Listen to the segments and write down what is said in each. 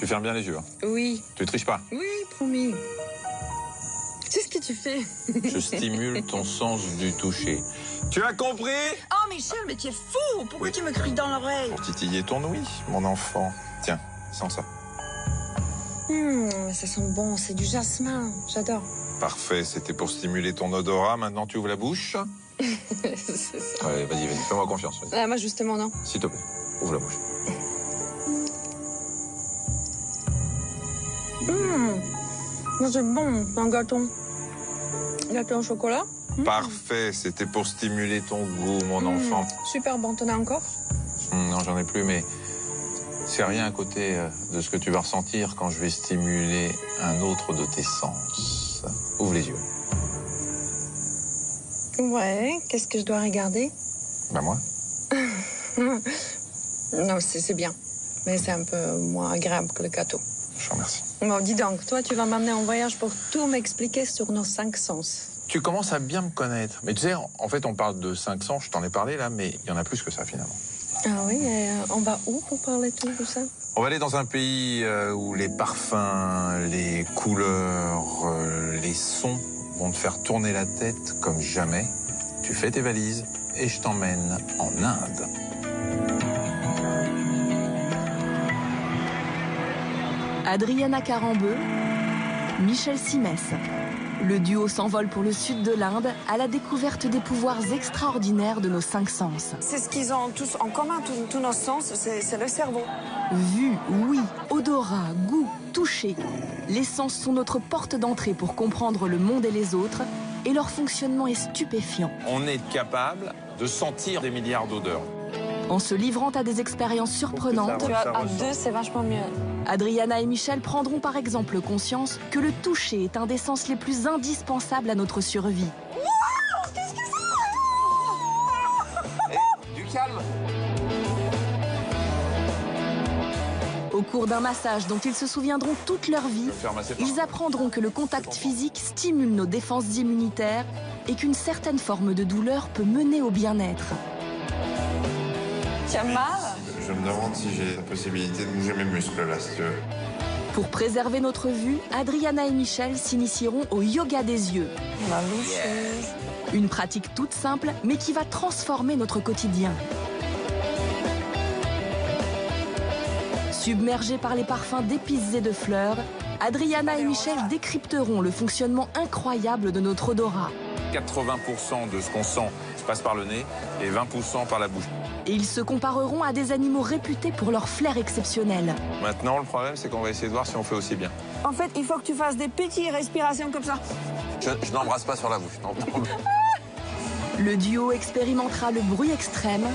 Tu fermes bien les yeux. Hein. Oui. Tu triches pas. Oui, promis. C'est ce que tu fais. Je stimule ton sens du toucher. Tu as compris? Oh, Michel, mais tu es fou. Pourquoi tu me cries dans l'oreille? Pour titiller ton ouïe, mon enfant. Tiens, sens ça. Ça sent bon, c'est du jasmin. J'adore. Parfait, c'était pour stimuler ton odorat. Maintenant, tu ouvres la bouche. C'est ça. Allez, vas-y, fais-moi confiance. Ah, moi, justement, non. S'il te plaît, ouvre la bouche. Non, c'est bon, c'est un gâteau. Gâteau au chocolat. Parfait, c'était pour stimuler ton goût, mon enfant. Super bon, t'en as encore? Non, j'en ai plus, mais c'est rien à côté de ce que tu vas ressentir quand je vais stimuler un autre de tes sens. Ouvre les yeux. Ouais, qu'est-ce que je dois regarder? Ben moi. Non, c'est bien. Mais c'est un peu moins agréable que le gâteau. Je te remercie. Bon, dis donc, toi, tu vas m'amener en voyage pour tout m'expliquer sur nos 5 sens. Tu commences à bien me connaître. Mais tu sais, en fait, on parle de 5 sens, je t'en ai parlé là, mais il y en a plus que ça finalement. Ah oui, et on va où pour parler de tout ça? On va aller dans un pays où les parfums, les couleurs, les sons vont te faire tourner la tête comme jamais. Tu fais tes valises et je t'emmène en Inde. Adriana Carambeu, Michel Simès. Le duo s'envole pour le sud de l'Inde à la découverte des pouvoirs extraordinaires de nos 5 sens. C'est ce qu'ils ont tous en commun, tous nos sens, c'est le cerveau. Vue, ouïe, odorat, goût, toucher. Les sens sont notre porte d'entrée pour comprendre le monde et les autres, et leur fonctionnement est stupéfiant. On est capable de sentir des milliards d'odeurs. En se livrant à des expériences surprenantes, À deux, c'est vachement mieux. Adriana et Michel prendront par exemple conscience que le toucher est un des sens les plus indispensables à notre survie. Wow, qu'est-ce que c'est? Du calme. Au cours d'un massage dont ils se souviendront toute leur vie, ils apprendront que le contact physique stimule nos défenses immunitaires et qu'une certaine forme de douleur peut mener au bien-être. Tu as mal? Je me demande si j'ai la possibilité de bouger mes muscles là, si tu veux. Pour préserver notre vue, Adriana et Michel s'initieront au yoga des yeux. La loucheuse. Une pratique toute simple, mais qui va transformer notre quotidien. Submergés par les parfums d'épices et de fleurs, Adriana et Michel décrypteront le fonctionnement incroyable de notre odorat. 80% de ce qu'on sent passe par le nez et 20% par la bouche. Et ils se compareront à des animaux réputés pour leur flair exceptionnel. Maintenant, le problème, c'est qu'on va essayer de voir si on fait aussi bien. En fait, il faut que tu fasses des petites respirations comme ça. Je n'embrasse pas sur la bouche. Non. Le duo expérimentera le bruit extrême,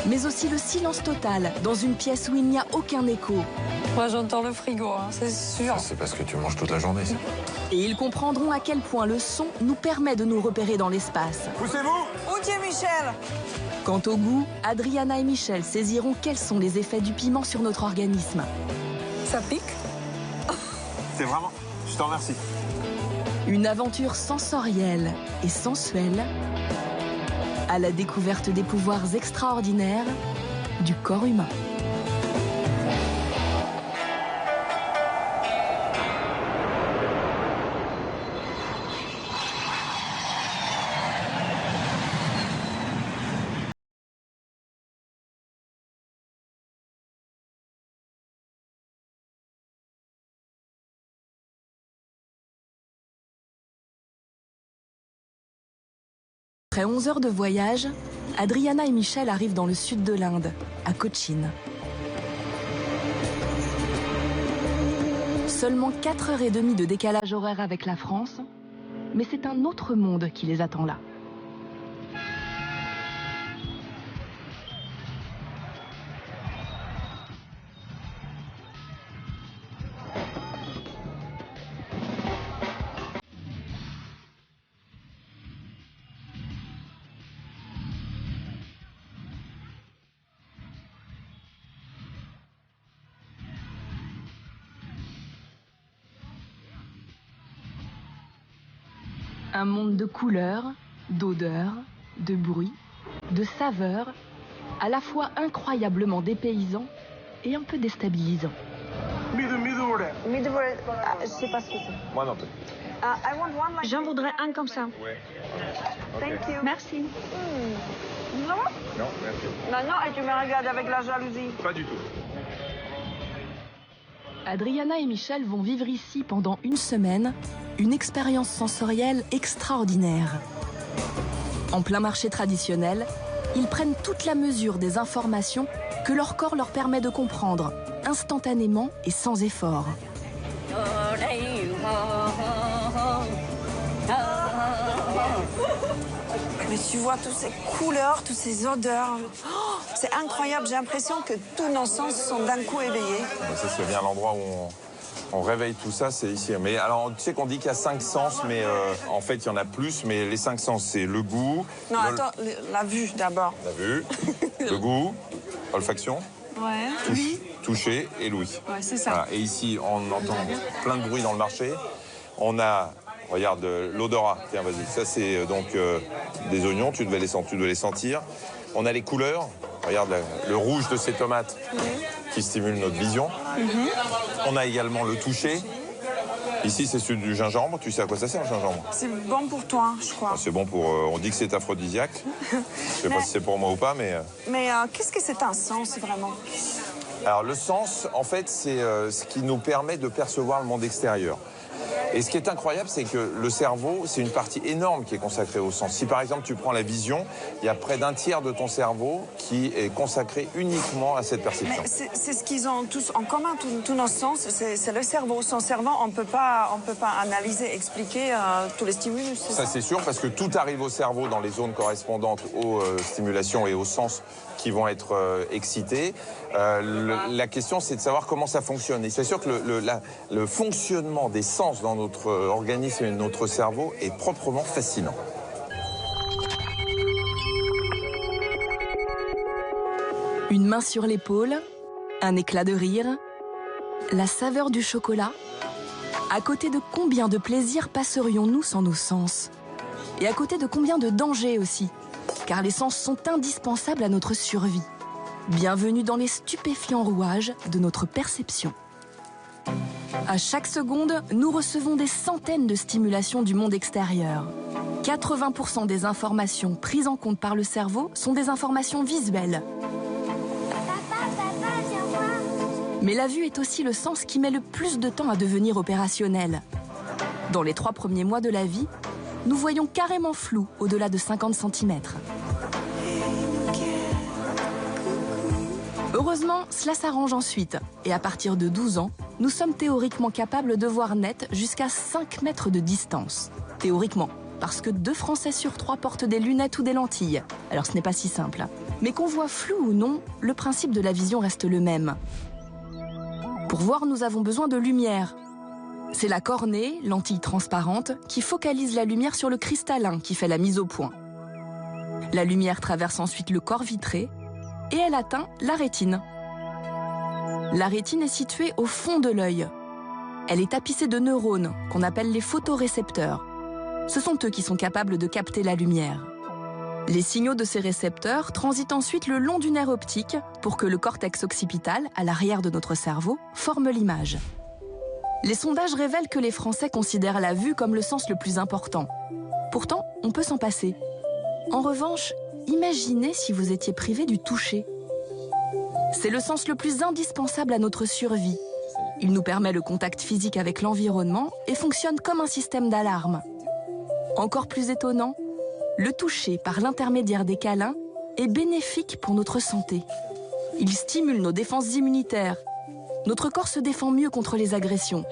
mais aussi le silence total dans une pièce où il n'y a aucun écho. Moi, j'entends le frigo, hein, c'est sûr. C'est parce que tu manges toute la journée, ça. Et ils comprendront à quel point le son nous permet de nous repérer dans l'espace. Poussez-vous! Où tu es, Michel? Quant au goût, Adriana et Michel saisiront quels sont les effets du piment sur notre organisme. Ça pique? C'est vraiment... Je t'en remercie. Une aventure sensorielle et sensuelle à la découverte des pouvoirs extraordinaires du corps humain. Après 11 heures de voyage, Adriana et Michel arrivent dans le sud de l'Inde, à Cochin. Seulement 4h30 de décalage horaire avec la France, mais c'est un autre monde qui les attend là. Un monde de couleurs, d'odeurs, de bruits, de saveurs, à la fois incroyablement dépaysant et un peu déstabilisant. Mesdames, Je sais pas ce que c'est. Moi non plus. J'en voudrais un comme ça. Ouais. Merci. Non, merci. Non, et tu me regardes avec la jalousie. Pas du tout. Adriana et Michel vont vivre ici pendant une semaine, une expérience sensorielle extraordinaire. En plein marché traditionnel, ils prennent toute la mesure des informations que leur corps leur permet de comprendre, instantanément et sans effort. Mais tu vois toutes ces couleurs, toutes ces odeurs. Oh, c'est incroyable, j'ai l'impression que tous nos sens sont d'un coup éveillés. Ça, c'est bien l'endroit où on réveille tout ça, c'est ici. Mais alors, tu sais qu'on dit qu'il y a 5 sens, mais en fait, il y en a plus. Mais les 5 sens, c'est le goût. Non, attends, la vue d'abord. La vue, le goût, olfaction, Ouais. toucher et l'ouïe. Ouais, c'est ça. Voilà. Et ici, on entend plein de bruit dans le marché. On a, regarde, l'odorat. Tiens, vas-y. Ça, c'est donc des oignons. Tu devais les sentir. On a les couleurs. Regarde le rouge de ces tomates qui stimule notre vision. On a également le toucher. Ici, c'est celui du gingembre. Tu sais à quoi ça sert, le gingembre? C'est bon pour toi, je crois. C'est bon pour... on dit que c'est aphrodisiaque. Je sais pas si c'est pour moi ou pas, mais... Mais qu'est-ce que c'est un sens, vraiment? Alors, le sens, en fait, c'est ce qui nous permet de percevoir le monde extérieur. Et ce qui est incroyable, c'est que le cerveau, c'est une partie énorme qui est consacrée au sens. Si par exemple tu prends la vision, il y a près d'un tiers de ton cerveau qui est consacré uniquement à cette perception. C'est ce qu'ils ont tous en commun, tous nos sens, c'est le cerveau. Sans cerveau, on peut pas analyser, expliquer tous les stimulus. Ça c'est sûr, parce que tout arrive au cerveau dans les zones correspondantes aux stimulations et aux sens qui vont être excités. La question, c'est de savoir comment ça fonctionne. Et c'est sûr que le fonctionnement des sens dans notre organisme et notre cerveau est proprement fascinant. Une main sur l'épaule, un éclat de rire, la saveur du chocolat. À côté de combien de plaisirs passerions-nous sans nos sens? Et à côté de combien de dangers aussi? Car les sens sont indispensables à notre survie. Bienvenue dans les stupéfiants rouages de notre perception. À chaque seconde, nous recevons des centaines de stimulations du monde extérieur. 80% des informations prises en compte par le cerveau sont des informations visuelles. Mais la vue est aussi le sens qui met le plus de temps à devenir opérationnel. Dans les 3 premiers mois de la vie, nous voyons carrément flou au-delà de 50 cm. Heureusement, cela s'arrange ensuite. Et à partir de 12 ans, nous sommes théoriquement capables de voir net jusqu'à 5 mètres de distance. Théoriquement, parce que 2 Français sur 3 portent des lunettes ou des lentilles. Alors ce n'est pas si simple. Mais qu'on voit flou ou non, le principe de la vision reste le même. Pour voir, nous avons besoin de lumière. C'est la cornée, lentille transparente, qui focalise la lumière sur le cristallin qui fait la mise au point. La lumière traverse ensuite le corps vitré et elle atteint la rétine. La rétine est située au fond de l'œil. Elle est tapissée de neurones qu'on appelle les photorécepteurs. Ce sont eux qui sont capables de capter la lumière. Les signaux de ces récepteurs transitent ensuite le long du nerf optique pour que le cortex occipital, à l'arrière de notre cerveau, forme l'image. Les sondages révèlent que les Français considèrent la vue comme le sens le plus important. Pourtant, on peut s'en passer. En revanche, imaginez si vous étiez privé du toucher. C'est le sens le plus indispensable à notre survie. Il nous permet le contact physique avec l'environnement et fonctionne comme un système d'alarme. Encore plus étonnant, le toucher par l'intermédiaire des câlins est bénéfique pour notre santé. Il stimule nos défenses immunitaires. Notre corps se défend mieux contre les agressions.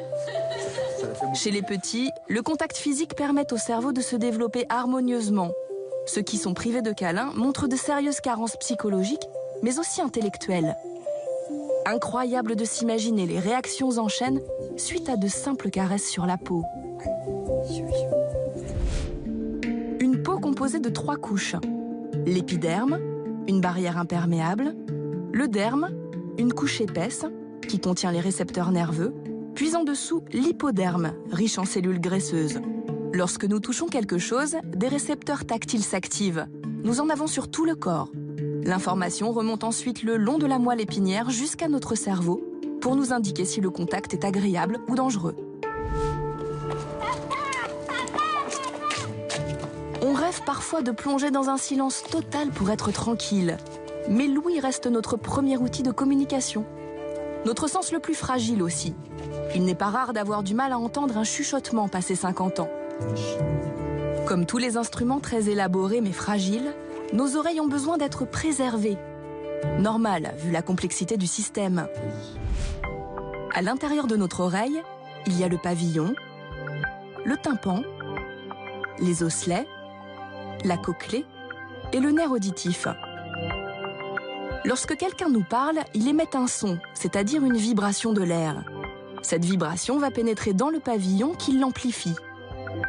Chez les petits, le contact physique permet au cerveau de se développer harmonieusement. Ceux qui sont privés de câlins montrent de sérieuses carences psychologiques, mais aussi intellectuelles. Incroyable de s'imaginer les réactions en chaîne suite à de simples caresses sur la peau. Une peau composée de 3 couches. L'épiderme, une barrière imperméable, le derme, une couche épaisse, qui contient les récepteurs nerveux, puis en dessous, l'hypoderme, riche en cellules graisseuses. Lorsque nous touchons quelque chose, des récepteurs tactiles s'activent. Nous en avons sur tout le corps. L'information remonte ensuite le long de la moelle épinière jusqu'à notre cerveau, pour nous indiquer si le contact est agréable ou dangereux. On rêve parfois de plonger dans un silence total pour être tranquille. Mais l'ouïe reste notre premier outil de communication. Notre sens le plus fragile aussi. Il n'est pas rare d'avoir du mal à entendre un chuchotement passé 50 ans. Comme tous les instruments très élaborés mais fragiles, nos oreilles ont besoin d'être préservées. Normal, vu la complexité du système. À l'intérieur de notre oreille, il y a le pavillon, le tympan, les osselets, la cochlée et le nerf auditif. Lorsque quelqu'un nous parle, il émet un son, c'est-à-dire une vibration de l'air. Cette vibration va pénétrer dans le pavillon qui l'amplifie.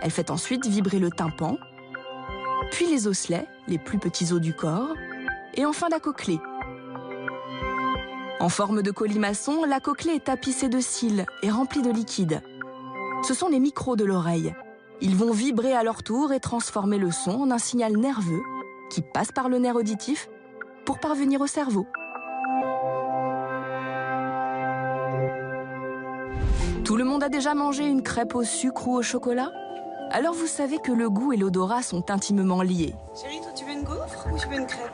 Elle fait ensuite vibrer le tympan, puis les osselets, les plus petits os du corps, et enfin la cochlée. En forme de colimaçon, la cochlée est tapissée de cils et remplie de liquide. Ce sont les micros de l'oreille. Ils vont vibrer à leur tour et transformer le son en un signal nerveux qui passe par le nerf auditif pour parvenir au cerveau. Tout le monde a déjà mangé une crêpe au sucre ou au chocolat? Alors vous savez que le goût et l'odorat sont intimement liés. Chérie, toi tu veux une gaufre ou tu veux une crêpe?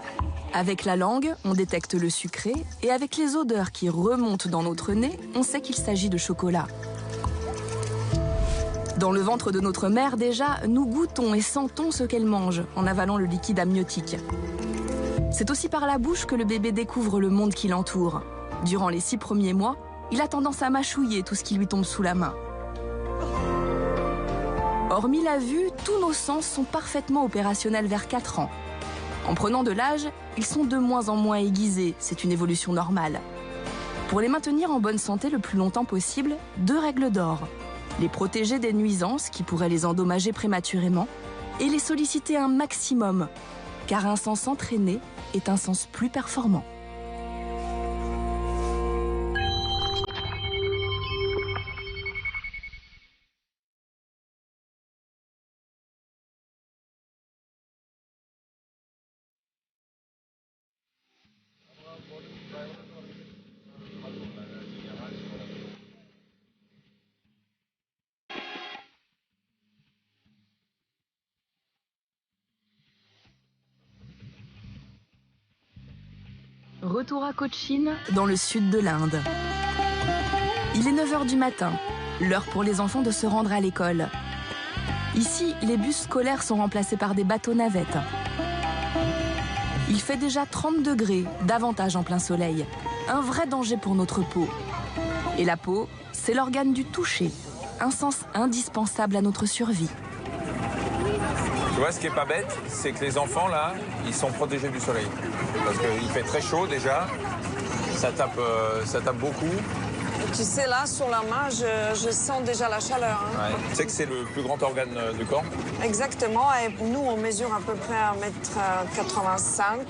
Avec la langue, on détecte le sucré et avec les odeurs qui remontent dans notre nez, on sait qu'il s'agit de chocolat. Dans le ventre de notre mère, déjà, nous goûtons et sentons ce qu'elle mange en avalant le liquide amniotique. C'est aussi par la bouche que le bébé découvre le monde qui l'entoure. Durant les 6 premiers mois, il a tendance à mâchouiller tout ce qui lui tombe sous la main. Hormis la vue, tous nos sens sont parfaitement opérationnels vers 4 ans. En prenant de l'âge, ils sont de moins en moins aiguisés, c'est une évolution normale. Pour les maintenir en bonne santé le plus longtemps possible, 2 règles d'or. Les protéger des nuisances qui pourraient les endommager prématurément et les solliciter un maximum, car un sens entraîné est un sens plus performant. Retour à Cochin, dans le sud de l'Inde. Il est 9 h du matin, l'heure pour les enfants de se rendre à l'école. Ici, les bus scolaires sont remplacés par des bateaux-navettes. Il fait déjà 30 degrés, davantage en plein soleil. Un vrai danger pour notre peau. Et la peau, c'est l'organe du toucher, un sens indispensable à notre survie. Tu vois, ce qui est pas bête, c'est que les enfants, là, ils sont protégés du soleil. Parce qu'il fait très chaud déjà, ça tape beaucoup. Tu sais, là, sur la main, je sens déjà la chaleur. Hein. Ouais. Tu sais que c'est le plus grand organe du corps? Exactement, et nous, on mesure à peu près 1,85 m.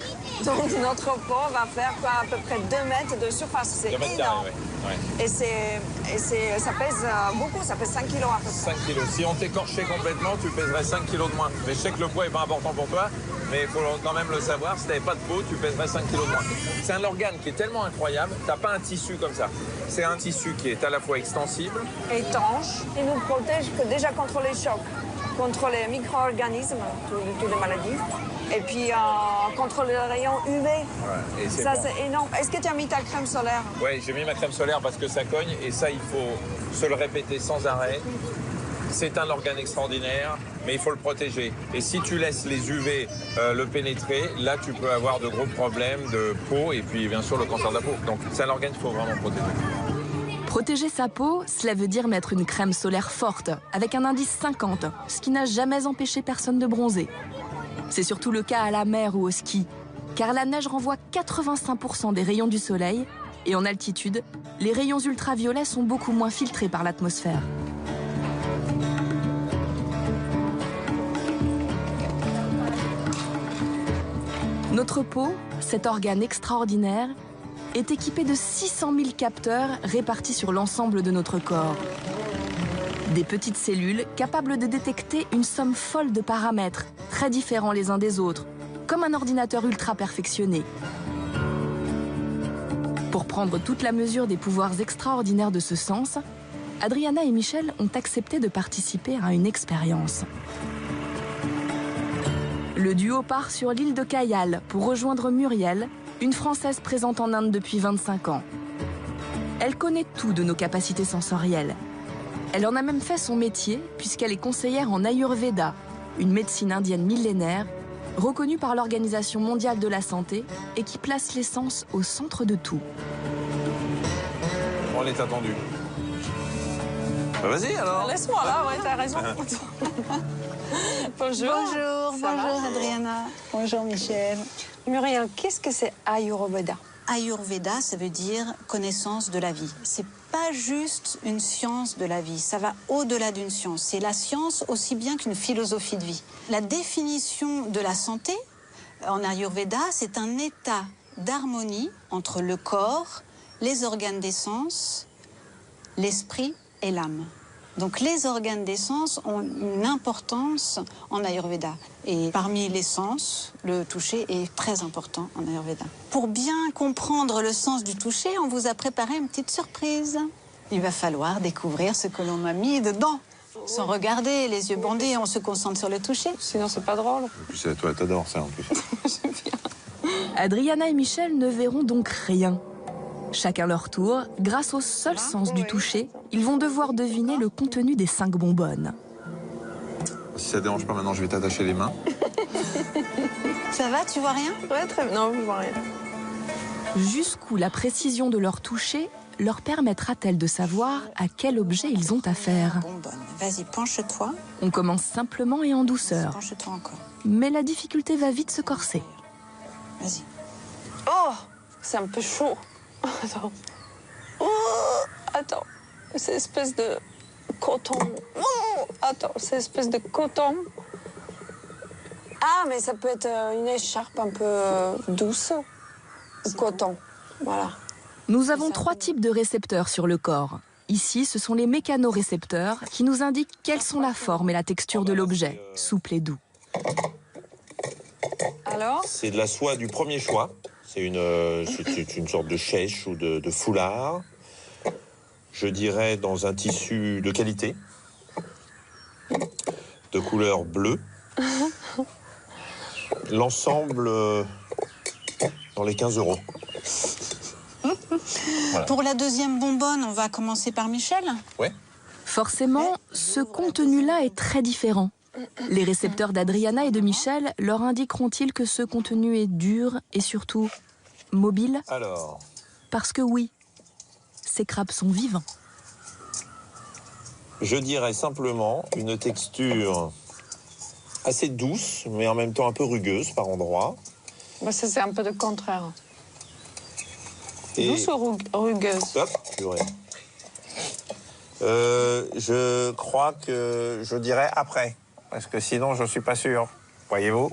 Donc notre peau va faire quoi, à peu près 2 mètres de surface. C'est énorme. Ouais. Et ça pèse beaucoup, ça pèse 5 kg à peu près. 5 kg. Si on t'écorchait complètement, tu pèserais 5 kg de moins. Mais je sais que le poids n'est pas important pour toi, mais il faut quand même le savoir. Si tu n'avais pas de peau, tu pèserais 5 kg de moins. C'est un organe qui est tellement incroyable, tu n'as pas un tissu comme ça. C'est un tissu qui est à la fois extensible, étanche, et nous protège déjà contre les chocs, contre les micro-organismes, toutes les maladies. Et puis contre les rayons UV. Ouais, ça, bon. C'est énorme. Est-ce que tu as mis ta crème solaire? Oui, j'ai mis ma crème solaire parce que ça cogne. Et ça, il faut se le répéter sans arrêt. C'est un organe extraordinaire, mais il faut le protéger. Et si tu laisses les UV le pénétrer, là, tu peux avoir de gros problèmes de peau et puis, bien sûr, le cancer de la peau. Donc, c'est un organe qu'il faut vraiment protéger. Protéger sa peau, cela veut dire mettre une crème solaire forte, avec un indice 50, ce qui n'a jamais empêché personne de bronzer. C'est surtout le cas à la mer ou au ski, car la neige renvoie 85% des rayons du soleil, et en altitude, les rayons ultraviolets sont beaucoup moins filtrés par l'atmosphère. Notre peau, cet organe extraordinaire, est équipée de 600 000 capteurs répartis sur l'ensemble de notre corps. Des petites cellules capables de détecter une somme folle de paramètres, très différents les uns des autres, comme un ordinateur ultra perfectionné. Pour prendre toute la mesure des pouvoirs extraordinaires de ce sens, Adriana et Michel ont accepté de participer à une expérience. Le duo part sur l'île de Cayal pour rejoindre Muriel, une Française présente en Inde depuis 25 ans. Elle connaît tout de nos capacités sensorielles. Elle en a même fait son métier puisqu'elle est conseillère en Ayurveda, une médecine indienne millénaire, reconnue par l'Organisation mondiale de la santé et qui place les sens au centre de tout. On est attendu. Bah, vas-y alors. Laisse-moi là, ouais, t'as raison. Bonjour. Bonjour Adriana. Bonjour Michel. Muriel, qu'est-ce que c'est Ayurveda? Ayurveda, ça veut dire connaissance de la vie. C'est pas juste une science de la vie, ça va au-delà d'une science. C'est la science aussi bien qu'une philosophie de vie. La définition de la santé en Ayurveda, c'est un état d'harmonie entre le corps, les organes des sens, l'esprit et l'âme. Donc les organes des sens ont une importance en Ayurveda. Et parmi les sens, le toucher est très important en Ayurveda. Pour bien comprendre le sens du toucher, on vous a préparé une petite surprise. Il va falloir découvrir ce que l'on a mis dedans. Sans regarder, les yeux bandés, on se concentre sur le toucher. Sinon, c'est pas drôle. En plus, toi, t'adores ça en plus. J'aime bien. Adriana et Michel ne verront donc rien. Chacun leur tour, grâce au seul sens du toucher, ils vont devoir deviner le contenu des 5 bonbonnes. Si ça dérange pas, maintenant je vais t'attacher les mains. Ça va, tu vois rien? Ouais, très bien. Non, je vois rien. Jusqu'où la précision de leur toucher leur permettra-t-elle de savoir à quel objet ils ont affaire? Bonbonne. Vas-y, penche-toi. On commence simplement et en douceur. Penche-toi encore. Mais la difficulté va vite se corser. Vas-y. Oh, c'est un peu chaud. Attends. Oh, attends. C'est espèce de coton. Oh, attends, c'est espèce de coton. Ah, mais ça peut être une écharpe un peu douce. Coton. Voilà. Nous avons 3 types de récepteurs sur le corps. Ici, ce sont les mécanorécepteurs qui nous indiquent quelles sont la forme et la texture de l'objet, souple et doux. Alors? C'est de la soie du premier choix. C'est une sorte de chèche ou de foulard. Je dirais dans un tissu de qualité, de couleur bleue. L'ensemble dans les 15 €. Voilà. Pour la deuxième bonbonne, on va commencer par Michel. Ouais. Forcément, ce contenu-là est très différent. Les récepteurs d'Adriana et de Michel leur indiqueront-ils que ce contenu est dur et surtout mobile? Alors. Parce que oui, ces crabes sont vivants. Je dirais simplement une texture assez douce, mais en même temps un peu rugueuse par endroits. Bah, ça, c'est un peu le contraire. Et... Douce ou rugueuse? Hop, purée. Je crois que je dirais après, parce que sinon je suis pas sûr, voyez-vous.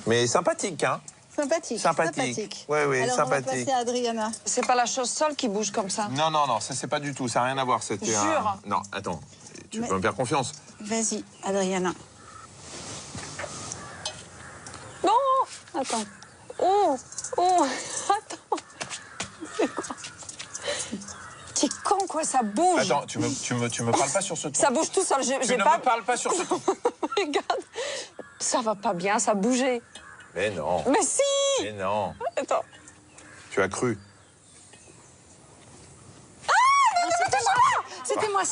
Mais sympathique, hein? Sympathique. Oui, oui, alors sympathique. On va passer à Adriana. C'est pas la chose seule qui bouge comme ça? Non, non, non, ça c'est pas du tout, ça n'a rien à voir. C'était Jure. Non, attends, tu peux me faire confiance. Vas-y, Adriana. Non! Attends. Oh! Oh! Attends. C'est quoi? T'es con, quoi, ça bouge. Attends, tu me parles pas sur ce ton. Ça bouge tout seul. Tu ne me parles pas sur ce ton. Regarde. Ça va pas bien, ça bougeait. Mais non. Mais si! Mais non. Attends. Tu as cru. C'était moi,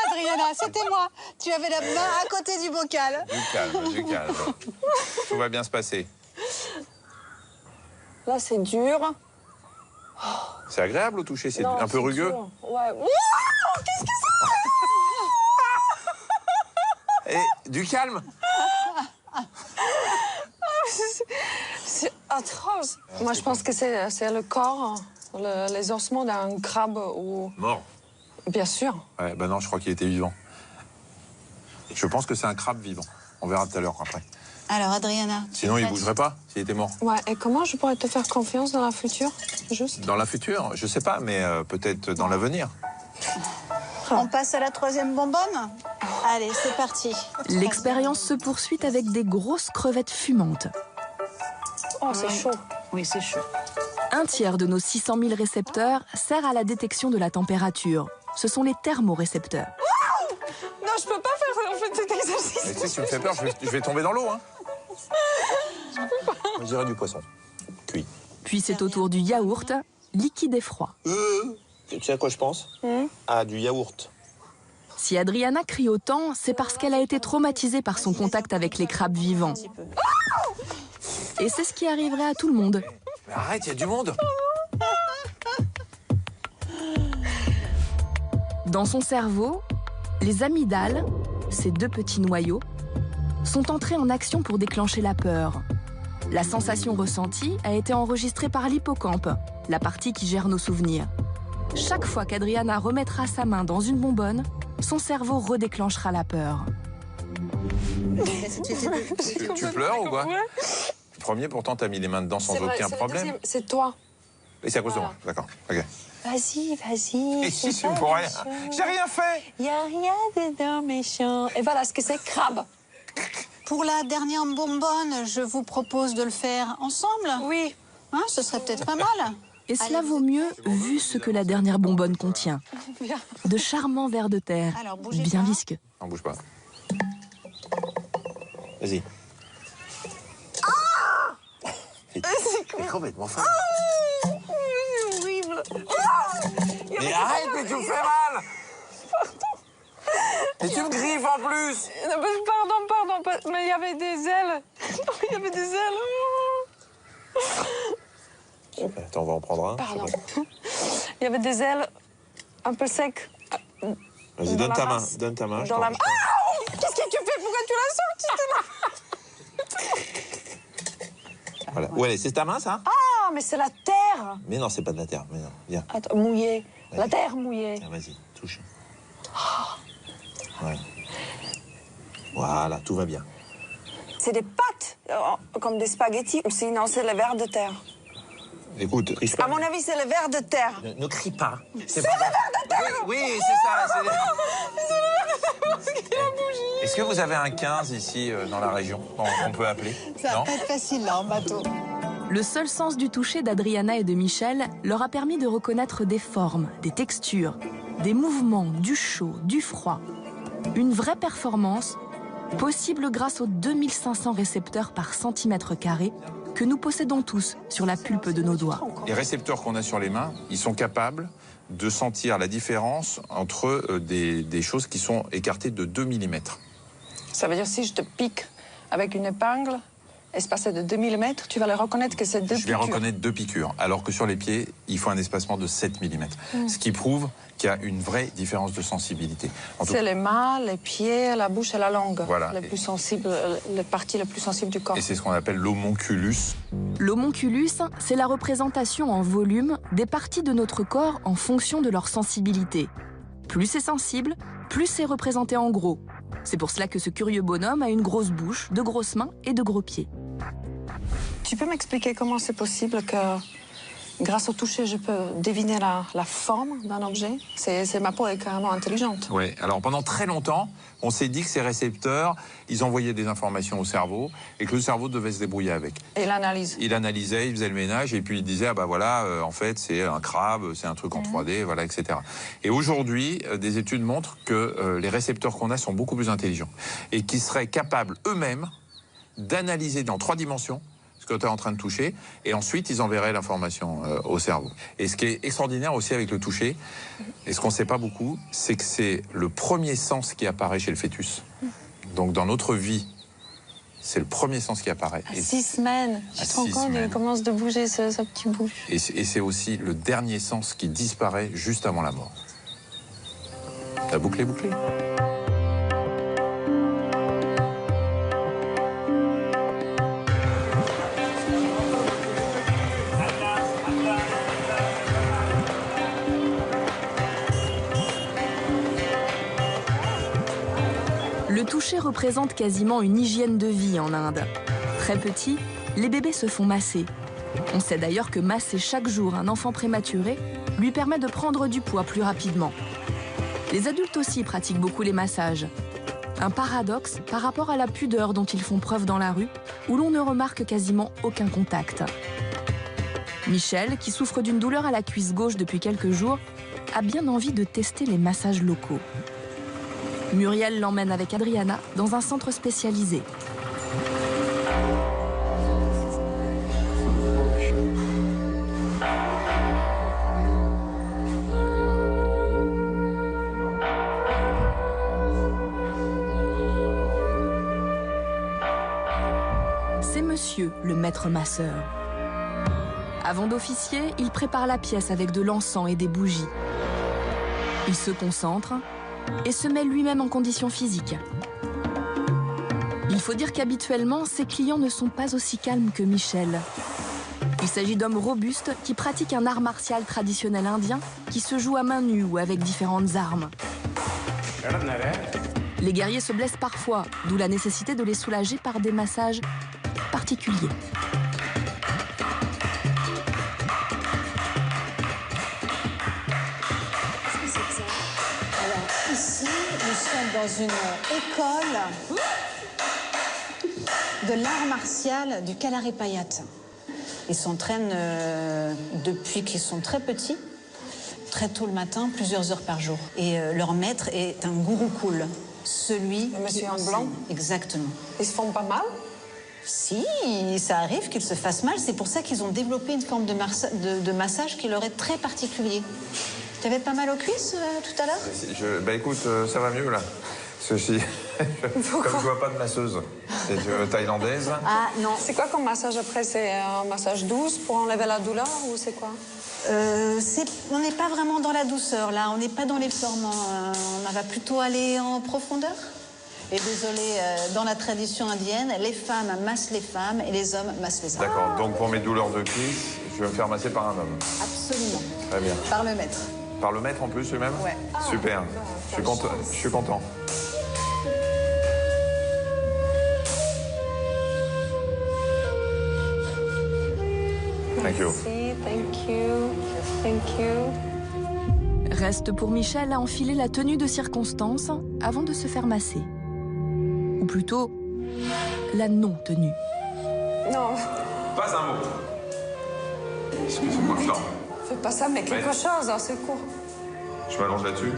Adriana, c'était moi. Tu avais la main à côté du bocal. Du calme. Tout va bien se passer. Là, c'est dur. C'est agréable au toucher, c'est Non, un peu rugueux. dur. Ouais. Wow, qu'est-ce que Et du calme. c'est atroce. Moi, je pense que c'est le corps, les ossements d'un crabe ou... Mort. Bien sûr. Ouais, ben non, je crois qu'il était vivant. Je pense que c'est un crabe vivant. On verra tout à l'heure après. Alors, Adriana. Sinon, il bougerait pas s'il était mort. Ouais, et comment je pourrais te faire confiance dans la future, juste? Dans la future, je sais pas, mais peut-être dans l'avenir. On passe à la troisième bonbonne? Allez, c'est parti. L'expérience se poursuit avec des grosses crevettes fumantes. Oh, c'est chaud. Oui, c'est chaud. Un tiers de nos 600 000 récepteurs sert à la détection de la température. Ce sont les thermorécepteurs. Non, je peux pas faire en fait cet exercice. Mais tu sais, tu me fais peur, je vais tomber dans l'eau. Hein. Je peux pas. Je dirais du poisson, cuit. Puis c'est au tour du yaourt, liquide et froid. Tu sais à quoi je pense? À du yaourt. Si Adriana crie autant, c'est parce qu'elle a été traumatisée par son contact avec les crabes vivants. Et c'est ce qui arriverait à tout le monde. Mais arrête, il y a du monde. Dans son cerveau, les amygdales, ces deux petits noyaux, sont entrés en action pour déclencher la peur. La sensation ressentie a été enregistrée par l'hippocampe, la partie qui gère nos souvenirs. Chaque fois qu'Adriana remettra sa main dans une bonbonne, son cerveau redéclenchera la peur. Tu pleures ou quoi? Le premier, pourtant, t'as mis les mains dedans sans aucun problème. C'est toi. Et c'est à cause de moi, d'accord. Ok. Vas-y, vas-y. C'est pour rien. J'ai rien fait. Il n'y a rien dedans méchant. Et voilà ce que c'est, crabe. Pour la dernière bonbonne, je vous propose de le faire ensemble. Oui. Hein, ce serait peut-être pas mal. Et cela vaut mieux vu ce que la dernière bonbonne contient. De charmants vers de terre, Alors, bougez bien pas. visqueux. Non, bouge pas. Vas-y. C'est complètement fort. C'est horrible. Mais arrête, mais tu me fais mal. Et tu me griffes en plus. Pardon, mais il y avait des ailes. Il y avait des ailes. Attends, on va en prendre un. Pardon. Il y avait des ailes un peu secs. Vas-y, donne ta main. Donne ta main. Dans la... Qu'est-ce que tu fais? Pourquoi tu l'as sorti? Voilà. Où elle est? C'est ta main, ça? Ah, mais c'est la terre. Mais non, c'est pas de la terre. Mais non, viens. Attends, mouillée. La terre mouillée. Tiens, vas-y, touche. Ouais. Voilà, tout va bien. C'est des pâtes, comme des spaghettis, ou sinon c'est le vers de terre. Écoute, riche pas. À mon avis, c'est le vers de terre. Ne crie pas. C'est le vers de terre. Oui, c'est ça. C'est le vers de terre parce qu'il a bougé. Est-ce que vous avez un 15 ici dans la région qu'on peut appeler? Ça va Non pas être facile là en bateau. Le seul sens du toucher d'Adriana et de Michel leur a permis de reconnaître des formes, des textures, des mouvements, du chaud, du froid. Une vraie performance, possible grâce aux 2500 récepteurs par centimètre carré que nous possédons tous sur la pulpe de nos doigts. Les récepteurs qu'on a sur les mains, ils sont capables de sentir la différence entre des choses qui sont écartées de 2 mm. Ça veut dire si je te pique avec une épingle, espacée de 2 mm, tu vas le reconnaître que c'est 2 piqûres. Je vais reconnaître 2 piqûres, alors que sur les pieds, il faut un espacement de 7 mm. Ce qui prouve qu'il y a une vraie différence de sensibilité. C'est les mains, les pieds, la bouche et la langue. Voilà. Les plus sensibles, les parties les plus sensibles du corps. Et c'est ce qu'on appelle l'homonculus. L'homonculus, c'est la représentation en volume des parties de notre corps en fonction de leur sensibilité. Plus c'est sensible, plus c'est représenté en gros. C'est pour cela que ce curieux bonhomme a une grosse bouche, de grosses mains et de gros pieds. Tu peux m'expliquer comment c'est possible que, grâce au toucher, je peux deviner la forme d'un objet? Ma peau est carrément intelligente. Oui, alors pendant très longtemps, on s'est dit que ces récepteurs, ils envoyaient des informations au cerveau et que le cerveau devait se débrouiller avec. Et l'analyse? Il analysait, il faisait le ménage et puis il disait, ah bah voilà, en fait, c'est un crabe, c'est un truc en 3D, voilà, etc. Et aujourd'hui, des études montrent que les récepteurs qu'on a sont beaucoup plus intelligents et qui seraient capables eux-mêmes d'analyser dans 3 dimensions ce que tu es en train de toucher, et ensuite ils enverraient l'information au cerveau. Et ce qui est extraordinaire aussi avec le toucher, et ce qu'on ne sait pas beaucoup, c'est que c'est le premier sens qui apparaît chez le fœtus. Donc dans notre vie, c'est le premier sens qui apparaît. À 6 semaines, tu te rends compte, il commence de bouger sa petite bouche. Et c'est aussi le dernier sens qui disparaît juste avant la mort. T'as bouclé. Le toucher représente quasiment une hygiène de vie en Inde. Très petits, les bébés se font masser. On sait d'ailleurs que masser chaque jour un enfant prématuré lui permet de prendre du poids plus rapidement. Les adultes aussi pratiquent beaucoup les massages. Un paradoxe par rapport à la pudeur dont ils font preuve dans la rue, où l'on ne remarque quasiment aucun contact. Michel, qui souffre d'une douleur à la cuisse gauche depuis quelques jours, a bien envie de tester les massages locaux. Muriel l'emmène avec Adriana dans un centre spécialisé. C'est monsieur, le maître masseur. Avant d'officier, il prépare la pièce avec de l'encens et des bougies. Il se concentre et se met lui-même en condition physique. Il faut dire qu'habituellement, ses clients ne sont pas aussi calmes que Michel. Il s'agit d'hommes robustes qui pratiquent un art martial traditionnel indien qui se joue à main nue ou avec différentes armes. Les guerriers se blessent parfois, d'où la nécessité de les soulager par des massages particuliers. Ici, nous sommes dans une école de l'art martial du Kalaripayat. Ils s'entraînent depuis qu'ils sont très petits, très tôt le matin, plusieurs heures par jour. Et leur maître est un gurukul, celui... Le monsieur en blanc? Exactement. Ils se font pas mal? Si, ça arrive qu'ils se fassent mal. C'est pour ça qu'ils ont développé une forme de massage qui leur est très particulier. Tu avais pas mal aux cuisses tout à l'heure? Bah écoute, ça va mieux là. Ceci, comme je vois pas de masseuse, c'est thaïlandaise. Ah non. C'est quoi comme massage après? C'est un massage douce pour enlever la douleur ou c'est quoi? On n'est pas vraiment dans la douceur là, on n'est pas dans les formes. On va plutôt aller en profondeur. Et désolé, dans la tradition indienne, les femmes massent les femmes et les hommes massent les hommes. D'accord, donc pour mes douleurs de cuisse, je vais me faire masser par un homme. Absolument. Très bien. Par le maître. Par le maître en plus lui-même? Ouais. Super, je suis content. Thank you. Thank you. Thank you. Reste pour Michel à enfiler la tenue de circonstance avant de se faire masser. Ou plutôt, la non-tenue. Non. Pas un mot. Excusez-moi, Florent. Fais pas ça, mais quelque chose, hein, c'est court. Je m'allonge là-dessus.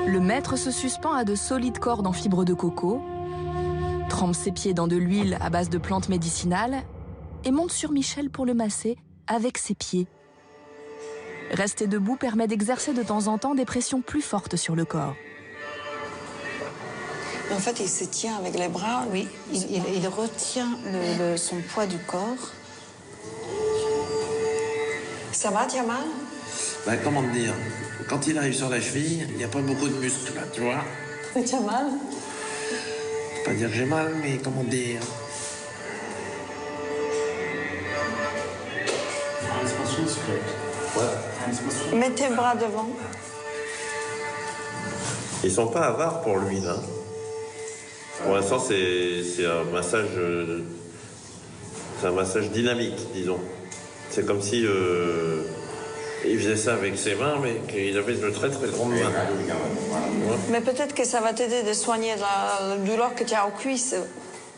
Le maître se suspend à de solides cordes en fibre de coco, trempe ses pieds dans de l'huile à base de plantes médicinales et monte sur Michel pour le masser avec ses pieds. Rester debout permet d'exercer de temps en temps des pressions plus fortes sur le corps. En fait, il se tient avec les bras. Oui, il retient son poids du corps. Ça va, tu as mal? Ben, comment te dire? Quand il arrive sur la cheville, il n'y a pas beaucoup de muscles, là, tu vois. Tu as mal? Je peux pas dire que j'ai mal, mais comment dire? Ouais. Mets tes bras devant. Ils sont pas avares pour l'huile, hein. Pour l'instant, c'est un massage dynamique, disons. C'est comme si il faisait ça avec ses mains, mais qu'il avait de très très grandes mains. Ouais. Mais peut-être que ça va t'aider de soigner la douleur que tu as aux cuisses.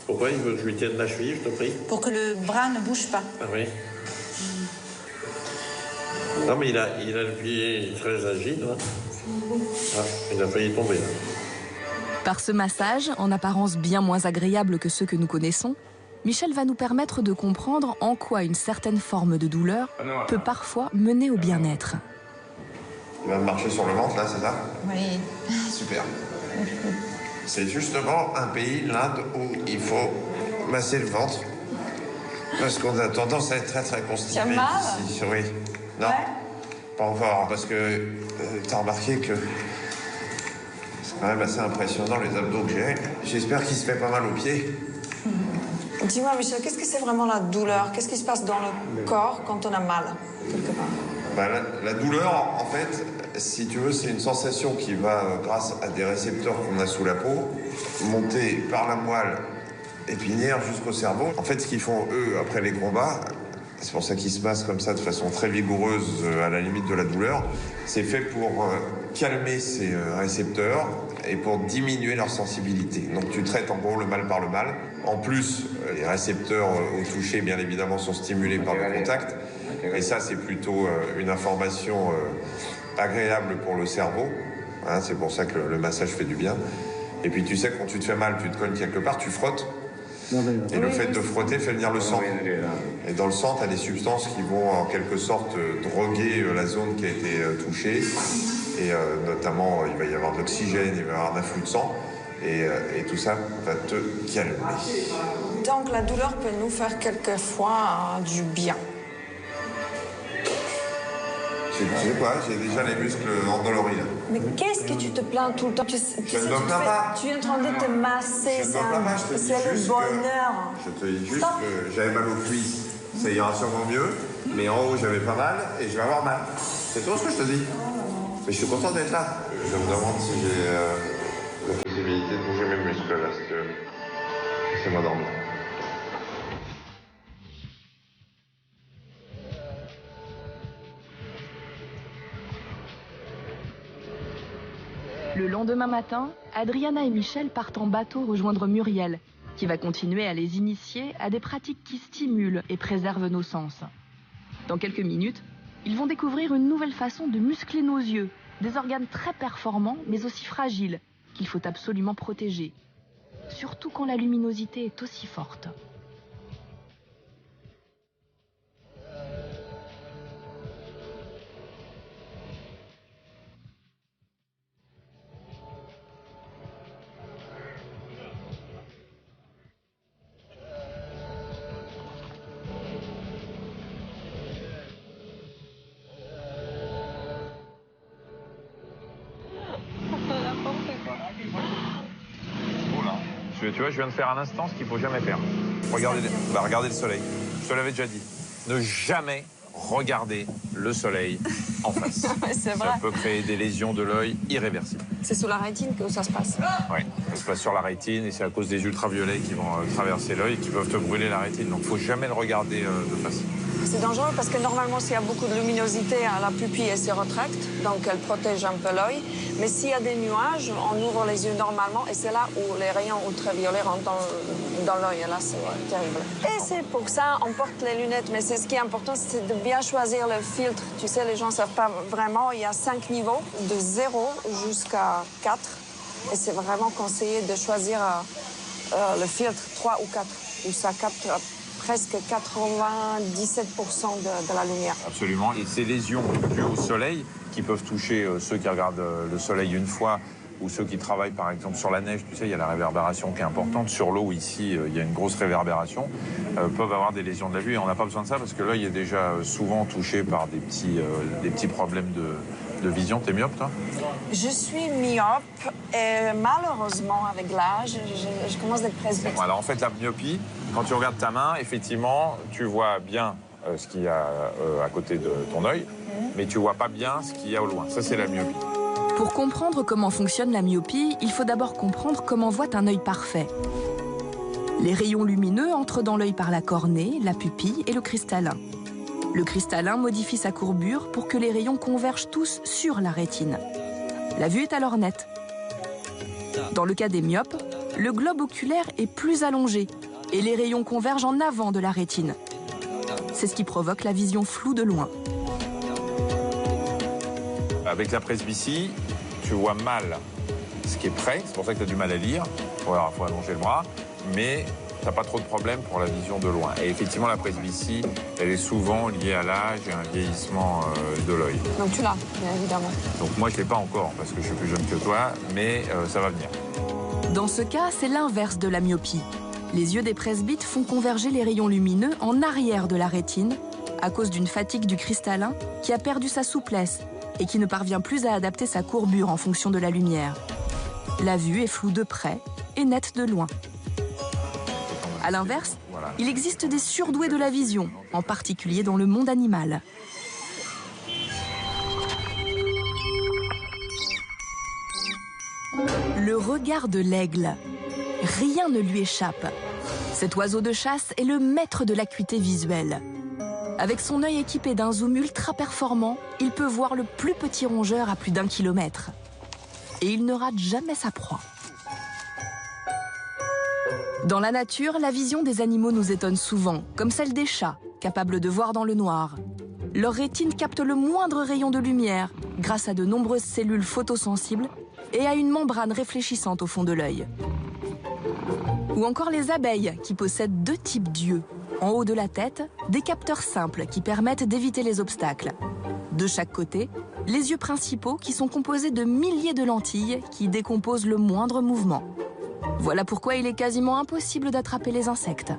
Pourquoi il veut que je lui tienne la cheville, je te prie? Pour que le bras ne bouge pas. Ah oui. Non, mais il a le pied très agile. Hein. Ah, il a failli tomber. Là. Par ce massage, en apparence bien moins agréable que ceux que nous connaissons, Michel va nous permettre de comprendre en quoi une certaine forme de douleur peut parfois mener au bien-être. Il va me marcher sur le ventre, là, c'est ça? Oui. Super. C'est justement un pays, l'Inde, où il faut masser le ventre. Parce qu'on a tendance à être très très constipé. Tu as mal? Oui. Non, ouais. Pas encore. Parce que t'as remarqué que c'est quand même assez impressionnant les abdos que j'ai. J'espère qu'il se fait pas mal aux pieds. Dis-moi, Michel, qu'est-ce que c'est vraiment la douleur? Qu'est-ce qui se passe dans le corps quand on a mal, quelque part? Ben, la douleur, en fait, si tu veux, c'est une sensation qui va, grâce à des récepteurs qu'on a sous la peau, monter par la moelle épinière jusqu'au cerveau. En fait, ce qu'ils font, eux, après les combats, c'est pour ça qu'ils se massent comme ça de façon très vigoureuse, à la limite de la douleur, c'est fait pour calmer ces récepteurs et pour diminuer leur sensibilité. Donc tu traites en gros le mal par le mal. En plus, les récepteurs au toucher, bien évidemment, sont stimulés par le contact. Et ça, c'est plutôt une information agréable pour le cerveau. Hein, c'est pour ça que le massage fait du bien. Et puis, tu sais, quand tu te fais mal, tu te cognes quelque part, tu frottes. Et le fait de frotter fait venir le sang. Et dans le sang, tu as des substances qui vont en quelque sorte droguer la zone qui a été touchée. Et notamment, il va y avoir de l'oxygène, il va y avoir un afflux de sang. Et tout ça va te calmer. Donc la douleur peut nous faire quelquefois du bien. Tu sais quoi, j'ai déjà les muscles endoloris. Mais qu'est-ce que tu te plains tout le temps? Je ne me plains pas. Tu es en train de te masser, c'est le bonheur. Je te dis juste que j'avais mal aux cuisses. Ça ira sûrement mieux, mais en haut j'avais pas mal et je vais avoir mal. C'est tout ce que je te dis. Mais je suis content d'être là. Je me demande si j'ai la possibilité de bouger mes muscles là, si tu veux. Laissez-moi dormir. Le lendemain matin, Adriana et Michel partent en bateau rejoindre Muriel, qui va continuer à les initier à des pratiques qui stimulent et préservent nos sens. Dans quelques minutes, ils vont découvrir une nouvelle façon de muscler nos yeux, des organes très performants mais aussi fragiles, qu'il faut absolument protéger, surtout quand la luminosité est aussi forte. Tu vois, je viens de faire à l'instant ce qu'il ne faut jamais faire. Regardez le soleil. Je te l'avais déjà dit. Ne jamais regarder le soleil en face. C'est vrai. Ça peut créer des lésions de l'œil irréversibles. C'est sous la rétine que ça se passe. Oui, ça se passe sur la rétine et c'est à cause des ultraviolets qui vont traverser l'œil et qui peuvent te brûler la rétine. Donc il ne faut jamais le regarder de face. C'est dangereux parce que normalement, s'il y a beaucoup de luminosité, la pupille elle se retracte, donc elle protège un peu l'œil. Mais s'il y a des nuages, on ouvre les yeux normalement et c'est là où les rayons ultraviolets rentrent dans l'œil. Et là, c'est terrible. Et c'est pour ça on porte les lunettes. Mais c'est ce qui est important, c'est de bien choisir le filtre. Tu sais, les gens ne savent pas vraiment. Il y a 5 niveaux, de 0 jusqu'à 4. Et c'est vraiment conseillé de choisir le filtre 3 ou 4, où ça capte presque 97% de la lumière. Absolument. Et ces lésions dues au soleil qui peuvent toucher ceux qui regardent le soleil une fois ou ceux qui travaillent par exemple sur la neige, tu sais, il y a la réverbération qui est importante. Sur l'eau, ici, il y a une grosse réverbération, peuvent avoir des lésions de la vue et on n'a pas besoin de ça parce que l'œil est déjà souvent touché par des petits problèmes de vision. T'es myope, toi? Je suis myope et malheureusement, avec l'âge, je commence d'être presbyte. Alors en fait, la myopie, quand tu regardes ta main, effectivement, tu vois bien ce qu'il y a à côté de ton œil, mais tu vois pas bien ce qu'il y a au loin. Ça, c'est la myopie. Pour comprendre comment fonctionne la myopie, il faut d'abord comprendre comment voit un œil parfait. Les rayons lumineux entrent dans l'œil par la cornée, la pupille et le cristallin. Le cristallin modifie sa courbure pour que les rayons convergent tous sur la rétine. La vue est alors nette. Dans le cas des myopes, le globe oculaire est plus allongé et les rayons convergent en avant de la rétine. C'est ce qui provoque la vision floue de loin. Avec la presbytie, tu vois mal ce qui est près, c'est pour ça que tu as du mal à lire. Il faut allonger le bras, mais tu n'as pas trop de problèmes pour la vision de loin. Et effectivement, la presbytie, elle est souvent liée à l'âge et à un vieillissement de l'œil. Donc tu l'as, bien évidemment. Donc moi, je ne l'ai pas encore, parce que je suis plus jeune que toi, mais ça va venir. Dans ce cas, c'est l'inverse de la myopie. Les yeux des presbytes font converger les rayons lumineux en arrière de la rétine à cause d'une fatigue du cristallin qui a perdu sa souplesse et qui ne parvient plus à adapter sa courbure en fonction de la lumière. La vue est floue de près et nette de loin. À l'inverse, il existe des surdoués de la vision, en particulier dans le monde animal. Le regard de l'aigle. Rien ne lui échappe. Cet oiseau de chasse est le maître de l'acuité visuelle. Avec son œil équipé d'un zoom ultra performant, il peut voir le plus petit rongeur à plus d'1 kilomètre. Et il ne rate jamais sa proie. Dans la nature, la vision des animaux nous étonne souvent, comme celle des chats, capables de voir dans le noir. Leur rétine capte le moindre rayon de lumière, grâce à de nombreuses cellules photosensibles et à une membrane réfléchissante au fond de l'œil. Ou encore les abeilles, qui possèdent 2 types d'yeux. En haut de la tête, des capteurs simples qui permettent d'éviter les obstacles. De chaque côté, les yeux principaux qui sont composés de milliers de lentilles qui décomposent le moindre mouvement. Voilà pourquoi il est quasiment impossible d'attraper les insectes.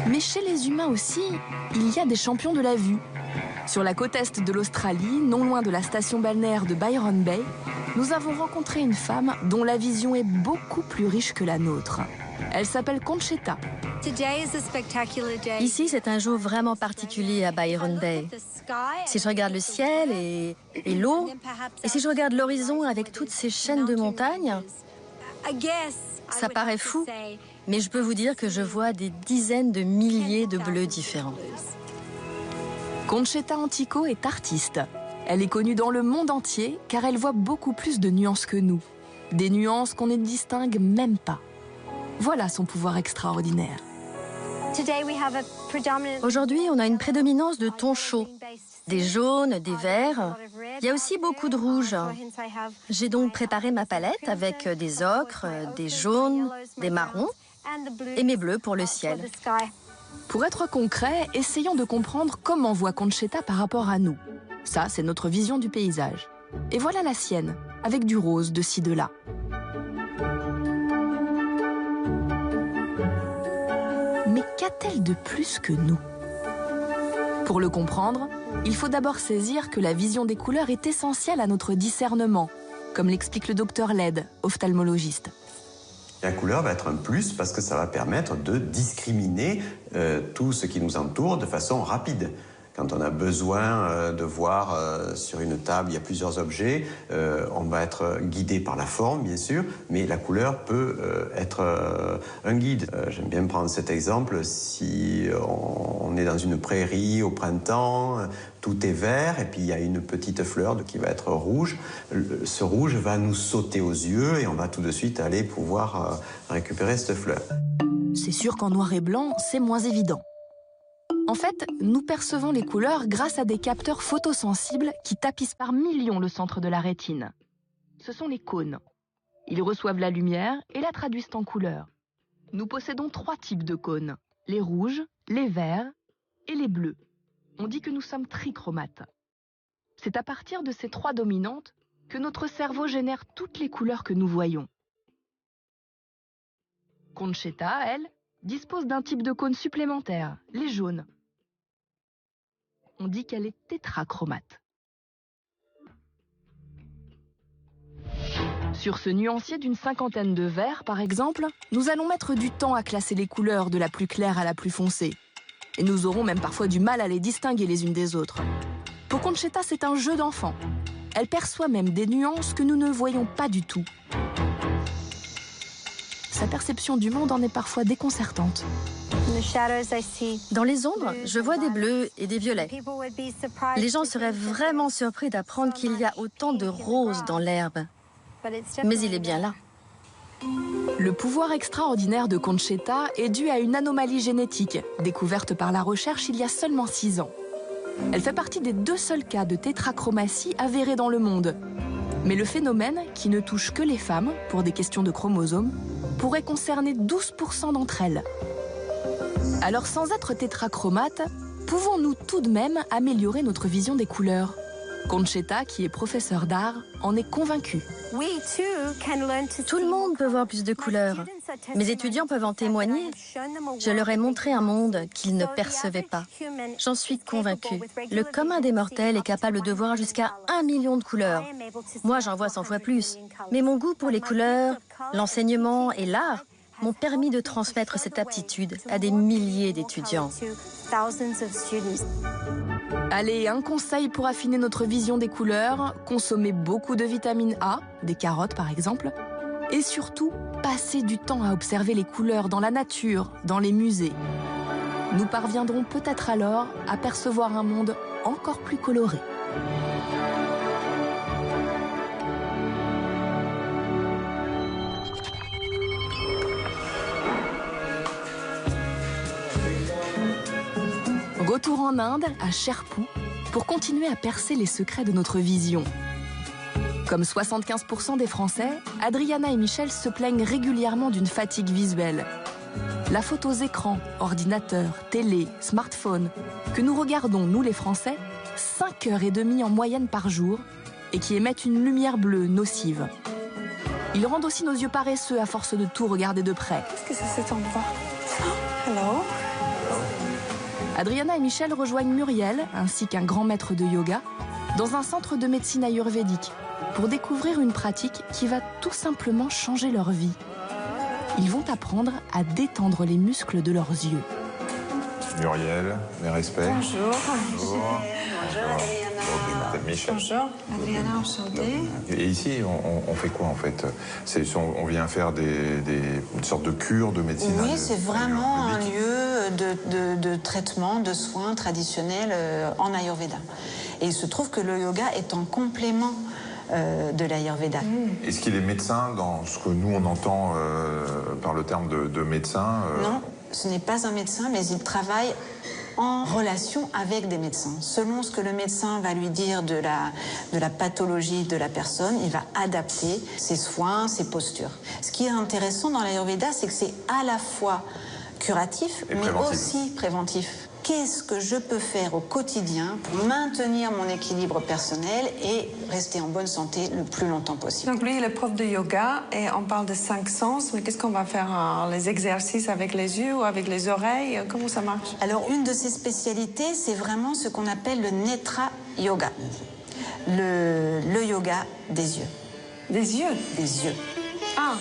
Mais chez les humains aussi, il y a des champions de la vue. Sur la côte est de l'Australie, non loin de la station balnéaire de Byron Bay, nous avons rencontré une femme dont la vision est beaucoup plus riche que la nôtre. Elle s'appelle Conchetta. Ici, c'est un jour vraiment particulier à Byron Bay. Si je regarde le ciel et l'eau, et si je regarde l'horizon avec toutes ces chaînes de montagnes, ça paraît fou, mais je peux vous dire que je vois des dizaines de milliers de bleus différents. Conchetta Antico est artiste. Elle est connue dans le monde entier car elle voit beaucoup plus de nuances que nous. Des nuances qu'on ne distingue même pas. Voilà son pouvoir extraordinaire. Aujourd'hui, on a une prédominance de tons chauds. Des jaunes, des verts. Il y a aussi beaucoup de rouge. J'ai donc préparé ma palette avec des ocres, des jaunes, des marrons et mes bleus pour le ciel. Pour être concret, essayons de comprendre comment voit Conchetta par rapport à nous. Ça, c'est notre vision du paysage. Et voilà la sienne, avec du rose de ci, de là. Mais qu'a-t-elle de plus que nous? Pour le comprendre, il faut d'abord saisir que la vision des couleurs est essentielle à notre discernement, comme l'explique le docteur Led, ophtalmologiste. La couleur va être un plus parce que ça va permettre de discriminer tout ce qui nous entoure de façon rapide. Quand on a besoin de voir sur une table, il y a plusieurs objets, on va être guidé par la forme, bien sûr, mais la couleur peut être un guide. J'aime bien prendre cet exemple. Si on est dans une prairie au printemps, tout est vert, et puis il y a une petite fleur qui va être rouge. Ce rouge va nous sauter aux yeux, et on va tout de suite aller pouvoir récupérer cette fleur. C'est sûr qu'en noir et blanc, c'est moins évident. En fait, nous percevons les couleurs grâce à des capteurs photosensibles qui tapissent par millions le centre de la rétine. Ce sont les cônes. Ils reçoivent la lumière et la traduisent en couleurs. Nous possédons 3 types de cônes, les rouges, les verts et les bleus. On dit que nous sommes trichromates. C'est à partir de ces 3 dominantes que notre cerveau génère toutes les couleurs que nous voyons. Conchetta, elle, dispose d'un type de cône supplémentaire, les jaunes. On dit qu'elle est tétrachromate. Sur ce nuancier d'une 50aine de verts, par exemple, nous allons mettre du temps à classer les couleurs de la plus claire à la plus foncée. Et nous aurons même parfois du mal à les distinguer les unes des autres. Pour Conchetta, c'est un jeu d'enfant. Elle perçoit même des nuances que nous ne voyons pas du tout. Sa perception du monde en est parfois déconcertante. Dans les ombres, je vois des bleus et des violets. Les gens seraient vraiment surpris d'apprendre qu'il y a autant de roses dans l'herbe. Mais il est bien là. Le pouvoir extraordinaire de Conchetta est dû à une anomalie génétique, découverte par la recherche il y a seulement 6 ans. Elle fait partie des 2 seuls cas de tétrachromatie avérés dans le monde. Mais le phénomène, qui ne touche que les femmes, pour des questions de chromosomes, pourrait concerner 12% d'entre elles. Alors sans être tétrachromate, pouvons-nous tout de même améliorer notre vision des couleurs? Conchetta, qui est professeure d'art, en est convaincue. Tout le monde peut voir plus de couleurs. Mes étudiants peuvent en témoigner. Je leur ai montré un monde qu'ils ne percevaient pas. J'en suis convaincue. Le commun des mortels est capable de voir jusqu'à 1 million de couleurs. Moi, j'en vois 100 fois plus. Mais mon goût pour les couleurs, l'enseignement et l'art m'ont permis de transmettre cette aptitude à des milliers d'étudiants. Allez, un conseil pour affiner notre vision des couleurs, consommer beaucoup de vitamine A, des carottes par exemple, et surtout, passer du temps à observer les couleurs dans la nature, dans les musées. Nous parviendrons peut-être alors à percevoir un monde encore plus coloré. Retour en Inde, à Sherpur, pour continuer à percer les secrets de notre vision. Comme 75% des Français, Adriana et Michel se plaignent régulièrement d'une fatigue visuelle. La faute aux écrans, ordinateurs, télé, smartphones, que nous regardons, nous les Français, 5h30 en moyenne par jour, et qui émettent une lumière bleue nocive. Ils rendent aussi nos yeux paresseux à force de tout regarder de près. Qu'est-ce que c'est cet endroit? Hello. Adriana et Michel rejoignent Muriel, ainsi qu'un grand maître de yoga, dans un centre de médecine ayurvédique, pour découvrir une pratique qui va tout simplement changer leur vie. Ils vont apprendre à détendre les muscles de leurs yeux. Muriel, mes respects. Bonjour. Bonjour. Bonjour Adriana. Michel. Bonjour Adriana, enchantée. Et ici, on fait quoi en fait? On vient faire une sorte de cure de médecine. Oui, c'est vraiment un lieu de traitement, de soins traditionnels en Ayurveda. Et il se trouve que le yoga est en complément de l'Ayurveda. Est-ce qu'il est médecin dans ce que nous on entend par le terme de médecin Non, ce n'est pas un médecin, mais il travaille en relation avec des médecins. Selon ce que le médecin va lui dire de la pathologie de la personne, il va adapter ses soins, ses postures. Ce qui est intéressant dans l'Ayurveda, c'est que c'est à la fois curatif, mais aussi préventif. Qu'est-ce que je peux faire au quotidien pour maintenir mon équilibre personnel et rester en bonne santé le plus longtemps possible? Donc lui, il est prof de yoga et on parle de 5 sens, mais qu'est-ce qu'on va faire? Les exercices avec les yeux ou avec les oreilles? Comment ça marche? Alors, une de ses spécialités, c'est vraiment ce qu'on appelle le Netra Yoga. Le yoga des yeux. Des yeux? Des yeux. Ah!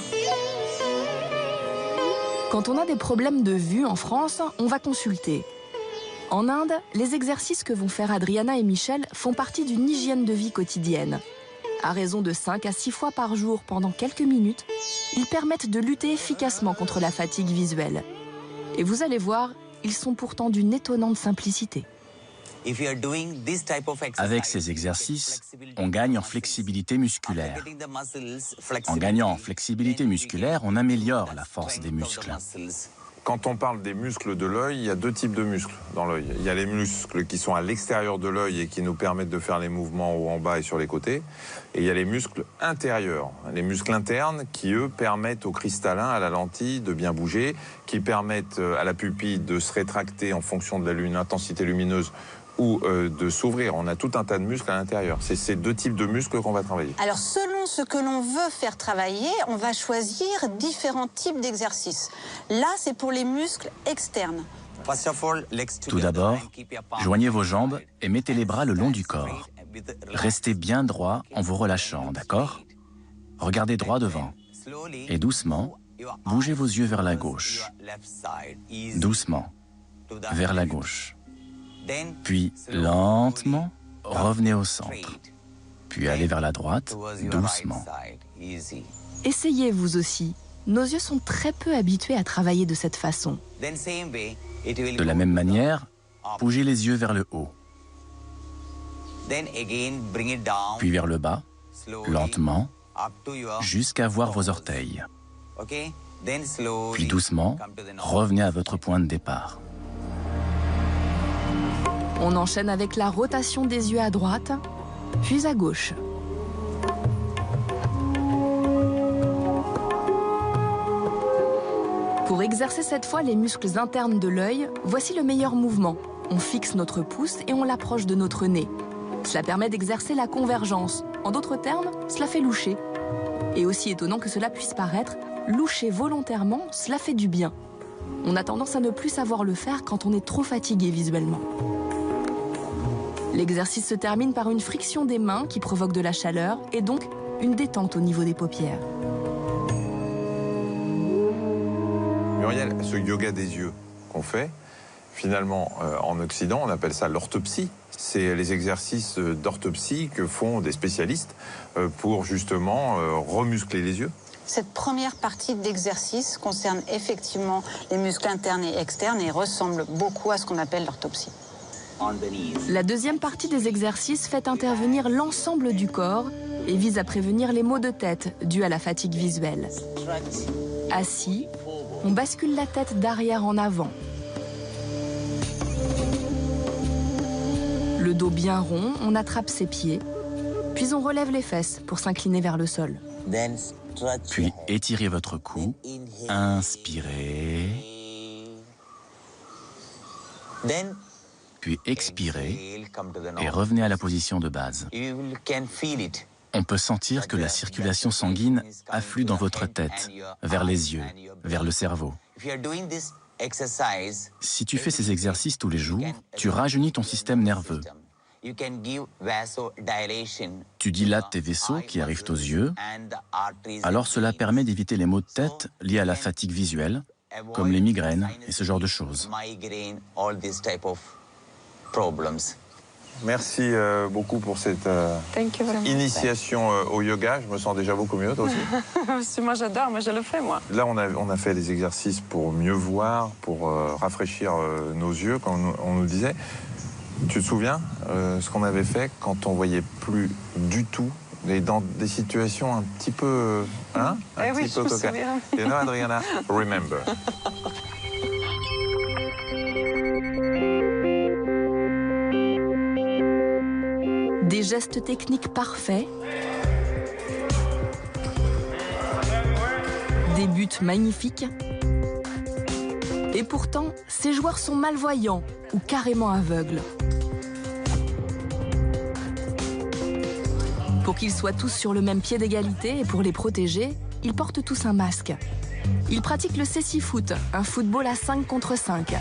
Quand on a des problèmes de vue en France, on va consulter. En Inde, les exercices que vont faire Adriana et Michel font partie d'une hygiène de vie quotidienne. À raison de 5 à 6 fois par jour pendant quelques minutes, ils permettent de lutter efficacement contre la fatigue visuelle. Et vous allez voir, ils sont pourtant d'une étonnante simplicité. Avec ces exercices, on gagne en flexibilité musculaire. En gagnant en flexibilité musculaire, on améliore la force des muscles. Quand on parle des muscles de l'œil, il y a 2 types de muscles dans l'œil. Il y a les muscles qui sont à l'extérieur de l'œil et qui nous permettent de faire les mouvements en haut, en bas et sur les côtés. Et il y a les muscles intérieurs, les muscles internes qui, eux, permettent au cristallin, à la lentille, de bien bouger, qui permettent à la pupille de se rétracter en fonction de l'intensité lumineuse ou de s'ouvrir. On a tout un tas de muscles à l'intérieur. C'est ces 2 types de muscles qu'on va travailler. Alors, selon ce que l'on veut faire travailler, on va choisir différents types d'exercices. Là, c'est pour les muscles externes. Tout d'abord, joignez vos jambes et mettez les bras le long du corps. Restez bien droit en vous relâchant, d'accord? Regardez droit devant. Et doucement, bougez vos yeux vers la gauche. Doucement, vers la gauche. Puis, lentement, revenez au centre. Puis allez vers la droite, doucement. Essayez vous aussi. Nos yeux sont très peu habitués à travailler de cette façon. De la même manière, bougez les yeux vers le haut. Puis vers le bas, lentement, jusqu'à voir vos orteils. Puis doucement, revenez à votre point de départ. On enchaîne avec la rotation des yeux à droite, puis à gauche. Pour exercer cette fois les muscles internes de l'œil, voici le meilleur mouvement. On fixe notre pouce et on l'approche de notre nez. Cela permet d'exercer la convergence. En d'autres termes, cela fait loucher. Et aussi étonnant que cela puisse paraître, loucher volontairement, cela fait du bien. On a tendance à ne plus savoir le faire quand on est trop fatigué visuellement. L'exercice se termine par une friction des mains qui provoque de la chaleur et donc une détente au niveau des paupières. Muriel, ce yoga des yeux qu'on fait, finalement, en Occident, on appelle ça l'orthopsie. C'est les exercices d'orthopsie que font des spécialistes pour justement remuscler les yeux. Cette première partie d'exercice concerne effectivement les muscles internes et externes et ressemble beaucoup à ce qu'on appelle l'orthopsie. La deuxième partie des exercices fait intervenir l'ensemble du corps et vise à prévenir les maux de tête dus à la fatigue visuelle. Assis, on bascule la tête d'arrière en avant. Le dos bien rond, on attrape ses pieds, puis on relève les fesses pour s'incliner vers le sol. Puis étirez votre cou, inspirez, puis expirez et revenez à la position de base. On peut sentir que la circulation sanguine afflue dans votre tête, vers les yeux, vers le cerveau. Si tu fais ces exercices tous les jours, tu rajeunis ton système nerveux. Tu dilates tes vaisseaux qui arrivent aux yeux, alors cela permet d'éviter les maux de tête liés à la fatigue visuelle, comme les migraines et ce genre de choses. Merci beaucoup pour cette initiation au yoga. Je me sens déjà beaucoup mieux, toi aussi. Moi, j'adore, mais je le fais, moi. Là, on a fait des exercices pour mieux voir, pour rafraîchir nos yeux, comme on nous disait. Tu te souviens ce qu'on avait fait quand on voyait plus du tout, et dans des situations un petit peu, un petit peu coquin. You know, Adriana, remember. Des gestes techniques parfaits, des buts magnifiques, et pourtant, ces joueurs sont malvoyants ou carrément aveugles. Pour qu'ils soient tous sur le même pied d'égalité et pour les protéger, ils portent tous un masque. Ils pratiquent le cécifoot, un football à 5 contre 5.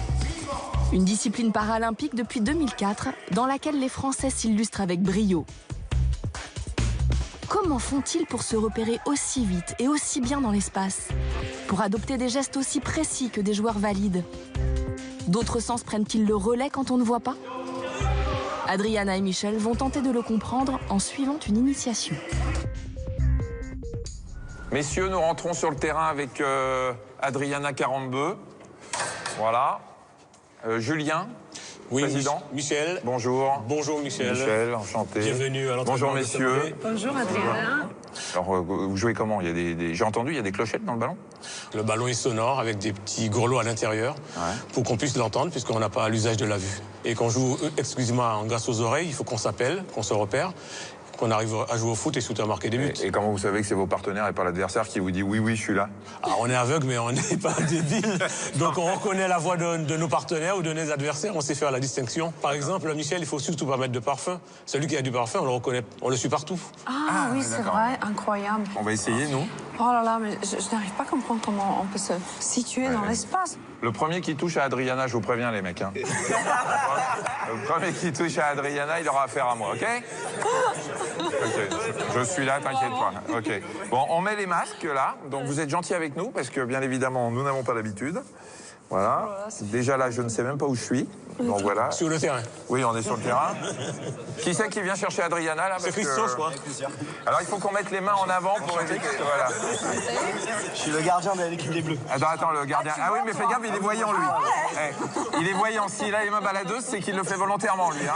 Une discipline paralympique depuis 2004, dans laquelle les Français s'illustrent avec brio. Comment font-ils pour se repérer aussi vite et aussi bien dans l'espace? Pour adopter des gestes aussi précis que des joueurs valides? D'autres sens prennent-ils le relais quand on ne voit pas? Adriana et Michel vont tenter de le comprendre en suivant une initiation. Messieurs, nous rentrons sur le terrain avec Adriana Carambeu. Voilà. Julien, oui, président. Michel. Bonjour. Bonjour Michel. Michel, enchanté. Bienvenue à l'entraînement. Bonjour messieurs. Bonjour Adriana. Alors, vous jouez comment? Il y a j'ai entendu, il y a des clochettes dans le ballon? Le ballon est sonore avec des petits grelots à l'intérieur pour qu'on puisse l'entendre puisqu'on n'a pas l'usage de la vue. Et qu'on joue exclusivement grâce aux oreilles, il faut qu'on s'appelle, qu'on se repère, qu'on arrive à jouer au foot et surtout à marquer des buts. Et comment vous savez que c'est vos partenaires et pas l'adversaire qui vous dit oui, oui, je suis là? Alors, on est aveugle, mais on n'est pas débile. Donc on reconnaît la voix de nos partenaires ou de nos adversaires, on sait faire la distinction. Par exemple, Michel, il faut surtout pas mettre de parfum. Celui qui a du parfum, on le reconnaît, on le suit partout. Ah oui, c'est vrai, incroyable. On va essayer, nous. Oh là là, mais je n'arrive pas à comprendre comment on peut se situer dans l'espace. Le premier qui touche à Adriana, je vous préviens les mecs. Hein. Le premier qui touche à Adriana, il aura affaire à moi, ok? Ok, je suis là, t'inquiète pas. Ok. Bon, on met les masques là, donc vous êtes gentils avec nous parce que bien évidemment, nous n'avons pas l'habitude. Voilà. Déjà là, je ne sais même pas où je suis. Donc voilà. Sur le terrain. Oui, on est sur le terrain. Qui c'est qui vient chercher Adriana là? C'est Christophe, je crois. Alors il faut qu'on mette les mains en avant pour éviter que voilà. Je suis le gardien de l'équipe des Bleus. Attends, le gardien. Ah oui, mais fais gaffe, il est voyant lui. Eh, il est voyant. S'il a les mains baladeuses, c'est qu'il le fait volontairement lui. Hein.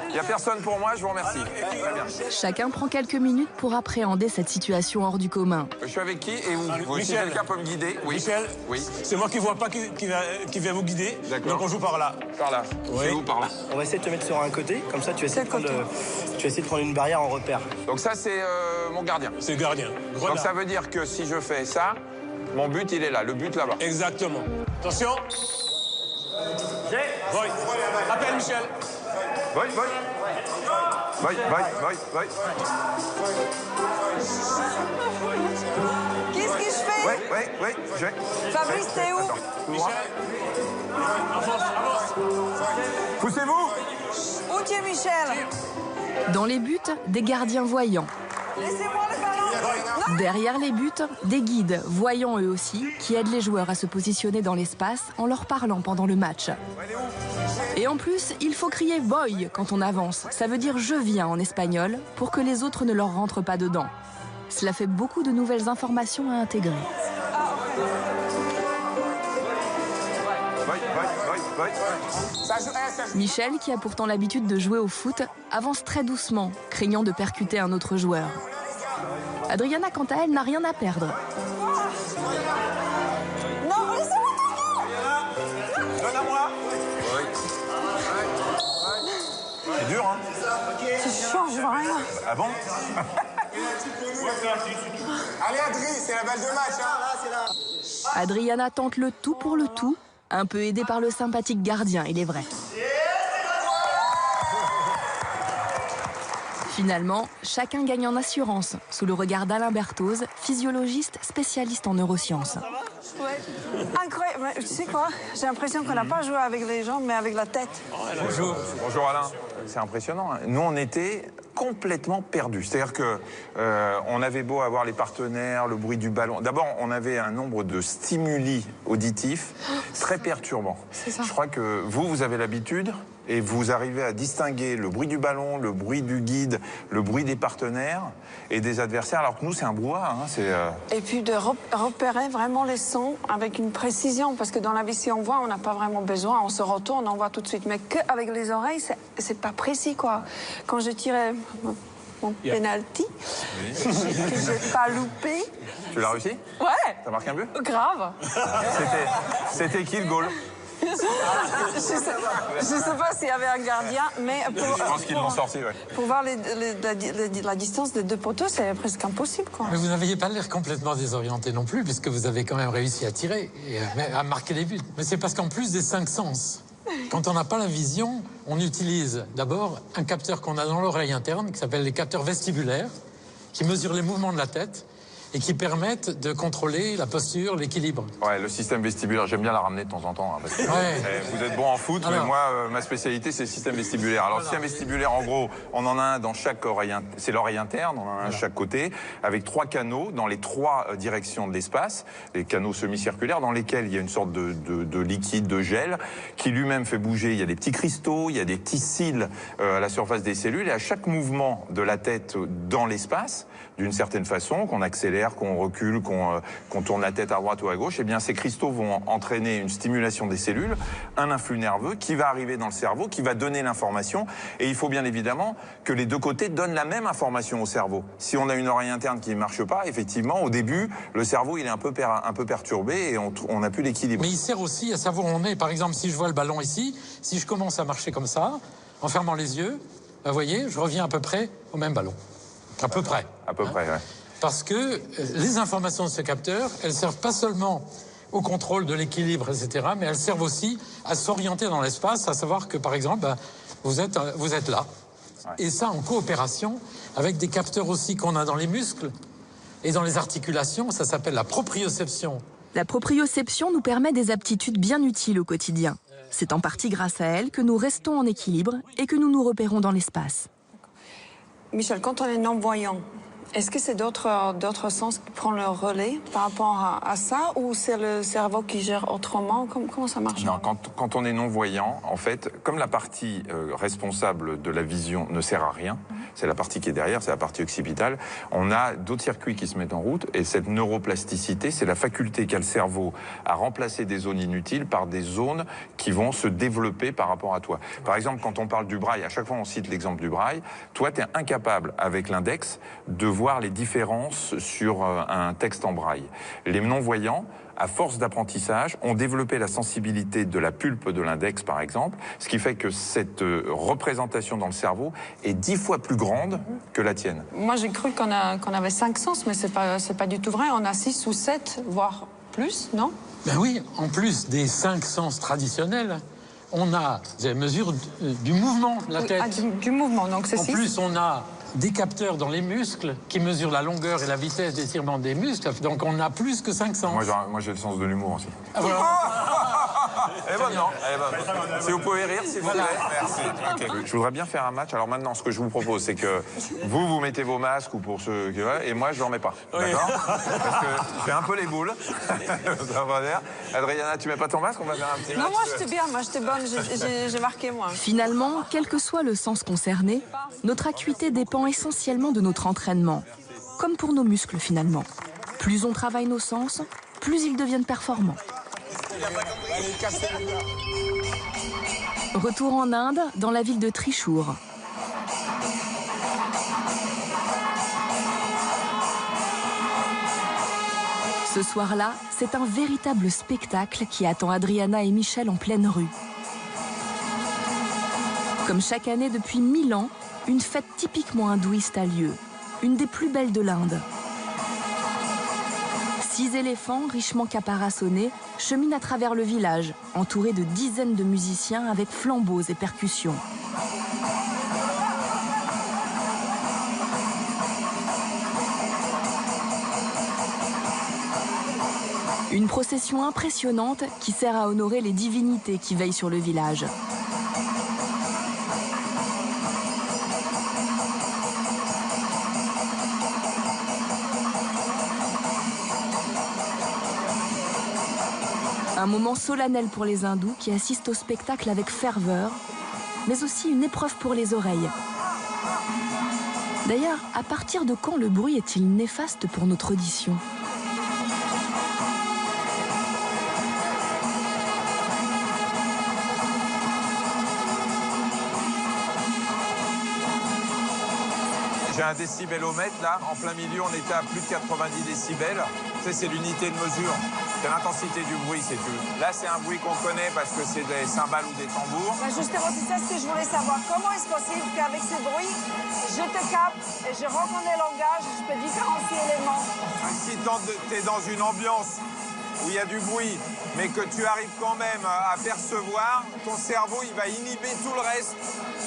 Il n'y a personne pour moi, je vous remercie. Très bien. Chacun prend quelques minutes pour appréhender cette situation hors du commun. Je suis avec qui et où? Si Michel. quelqu'un peut me guider. Oui. Michel, oui. C'est moi qui ne vois pas qui vient vous guider. Donc on joue par là. Par là. Oui. C'est où par là? On va essayer de te mettre sur un côté, comme ça tu vas essayer de prendre une barrière en repère. Donc ça c'est mon gardien. C'est le gardien. Donc ça veut dire que si je fais ça, mon but il est là, le but là-bas. Exactement. Attention. Voy. Appelle Michel. Voy. Qu'est-ce que je fais? Oui, je vais. Fabrice, t'es où? Michel. Avance. Poussez-vous. Où tu es, Michel? Dans les buts, des gardiens voyants. Laissez-moi le ballon. Derrière les buts, des guides, voyants eux aussi, qui aident les joueurs à se positionner dans l'espace en leur parlant pendant le match. Et en plus, il faut crier « voy » quand on avance. Ça veut dire « je viens » en espagnol, pour que les autres ne leur rentrent pas dedans. Cela fait beaucoup de nouvelles informations à intégrer. Michel, qui a pourtant l'habitude de jouer au foot, avance très doucement, craignant de percuter un autre joueur. Adriana, quant à elle, n'a rien à perdre. Non, laissez-moi. Donne à moi. dur, hein. C'est chaud, je vois rien. Ah bon? Allez, Adri, c'est la balle de match, hein. Adriana tente le tout pour le tout, un peu aidée par le sympathique gardien, il est vrai. Finalement, chacun gagne en assurance, sous le regard d'Alain Berthoz, physiologiste spécialiste en neurosciences. Ouais. Incroyable. Mais tu sais quoi? J'ai l'impression qu'on n'a pas joué avec les jambes, mais avec la tête. Bonjour. Bonjour Alain. C'est impressionnant. Nous, on était complètement perdus. C'est-à-dire que on avait beau avoir les partenaires, le bruit du ballon. D'abord, on avait un nombre de stimuli auditifs très perturbants. C'est ça. Je crois que vous avez l'habitude et vous arrivez à distinguer le bruit du ballon, le bruit du guide, le bruit des partenaires et des adversaires. Alors que nous, c'est un brouhaha. Hein, Et puis de repérer vraiment les sons avec une précision. Parce que dans la vie, si on voit, on n'a pas vraiment besoin. On se retourne, on voit tout de suite. Mais qu'avec les oreilles, c'est pas précis, quoi. Quand je tirais mon penalty, que j'ai pas loupé. Tu l'as réussi? Ouais. T'as marqué un but? Grave. C'était qui le goal? Je sais pas s'il y avait un gardien, mais je pense qu'ils l'ont sorti, ouais. Pour voir la distance des deux poteaux, c'est presque impossible, quoi. Mais vous n'aviez pas l'air complètement désorienté non plus, puisque vous avez quand même réussi à tirer et à marquer des buts. Mais c'est parce qu'en plus des 5 sens, quand on n'a pas la vision, on utilise d'abord un capteur qu'on a dans l'oreille interne, qui s'appelle les capteurs vestibulaires, qui mesurent les mouvements de la tête et qui permettent de contrôler la posture, l'équilibre. Ouais, le système vestibulaire, j'aime bien la ramener de temps en temps. Hein, parce que vous êtes bon en foot, mais moi, ma spécialité, c'est le système vestibulaire. Alors, le système vestibulaire, en gros, on en a un dans chaque oreille, c'est l'oreille interne, on en a un à chaque côté, avec 3 canaux dans les 3 directions de l'espace, les canaux semi-circulaires, dans lesquels il y a une sorte de liquide, de gel, qui lui-même fait bouger. Il y a des petits cristaux, il y a des petits cils à la surface des cellules, et à chaque mouvement de la tête dans l'espace, d'une certaine façon, qu'on accélère, qu'on recule, qu'on tourne la tête à droite ou à gauche, eh bien ces cristaux vont entraîner une stimulation des cellules, un influx nerveux qui va arriver dans le cerveau, qui va donner l'information. Et il faut bien évidemment que les deux côtés donnent la même information au cerveau. Si on a une oreille interne qui ne marche pas, effectivement, au début, le cerveau il est un peu perturbé et on n'a plus l'équilibre. Mais il sert aussi à savoir où on est. Par exemple, si je vois le ballon ici, si je commence à marcher comme ça, en fermant les yeux, vous voyez, je reviens à peu près au même ballon. À peu près. À peu près, ouais. Parce que les informations de ce capteur, elles servent pas seulement au contrôle de l'équilibre, etc., mais elles servent aussi à s'orienter dans l'espace, à savoir que, par exemple, vous êtes là. Ouais. Et ça en coopération avec des capteurs aussi qu'on a dans les muscles et dans les articulations, ça s'appelle la proprioception. La proprioception nous permet des aptitudes bien utiles au quotidien. C'est en partie grâce à elle que nous restons en équilibre et que nous nous repérons dans l'espace. Michel, quand on est non-voyant, est-ce que c'est d'autres sens qui prennent le relais par rapport à ça, ou c'est le cerveau qui gère autrement? Comment ça marche? Non, quand on est non-voyant, en fait, comme la partie responsable de la vision ne sert à rien, c'est la partie qui est derrière, c'est la partie occipitale, on a d'autres circuits qui se mettent en route, et cette neuroplasticité, c'est la faculté qu'a le cerveau à remplacer des zones inutiles par des zones qui vont se développer par rapport à toi. Par exemple, quand on parle du braille, à chaque fois on cite l'exemple du braille, toi tu es incapable avec l'index de voir les différences sur un texte en braille. Les non-voyants, à force d'apprentissage, ont développé la sensibilité de la pulpe de l'index, par exemple, ce qui fait que cette représentation dans le cerveau est 10 fois plus grande que la tienne. Moi, j'ai cru qu'on avait 5 sens, mais c'est pas du tout vrai. On a 6 ou 7, voire plus, non? Ben oui, en plus des 5 sens traditionnels, on a des mesures du mouvement de la tête. Du mouvement, donc c'est 6. En plus, on a des capteurs dans les muscles qui mesurent la longueur et la vitesse d'étirement des muscles. Donc on a plus que 5 sens. Moi j'ai le sens de l'humour aussi. Ah, voilà. Eh ben non. Si vous pouvez rire, s'il vous plaît. Merci. Okay. Je voudrais bien faire un match. Alors maintenant, ce que je vous propose, c'est que vous mettez vos masques, ou pour ceux qui veulent, et moi, je n'en mets pas. D'accord? Parce que je fais un peu les boules. Ça va dire. Adriana, tu mets pas ton masque? On va faire un petit match. Non, moi, j'étais bien. Moi, j'étais bonne. J'ai marqué, moi. Finalement, quel que soit le sens concerné, notre acuité dépend essentiellement de notre entraînement. Comme pour nos muscles, finalement. Plus on travaille nos sens, plus ils deviennent performants. Retour en Inde, dans la ville de Trishur. Ce soir-là, c'est un véritable spectacle qui attend Adriana et Michel en pleine rue. Comme chaque année depuis 1000 ans, une fête typiquement hindouiste a lieu, une des plus belles de l'Inde. 6 éléphants richement caparaçonnés cheminent à travers le village, entourés de dizaines de musiciens avec flambeaux et percussions. Une procession impressionnante qui sert à honorer les divinités qui veillent sur le village. Un moment solennel pour les hindous qui assistent au spectacle avec ferveur, mais aussi une épreuve pour les oreilles. D'ailleurs, à partir de quand le bruit est-il néfaste pour notre audition ? J'ai un décibelomètre là, en plein milieu, on était à plus de 90 décibels. Tu sais, c'est l'unité de mesure. C'est l'intensité du bruit, c'est tout. Là, c'est un bruit qu'on connaît parce que c'est des cymbales ou des tambours. Ben justement, c'est ça ce que je voulais savoir. Comment est-ce possible qu'avec ces bruits, je te capte et je reconnais le langage, je peux différencier les mots? Si tu es dans une ambiance où il y a du bruit, mais que tu arrives quand même à percevoir, ton cerveau, il va inhiber tout le reste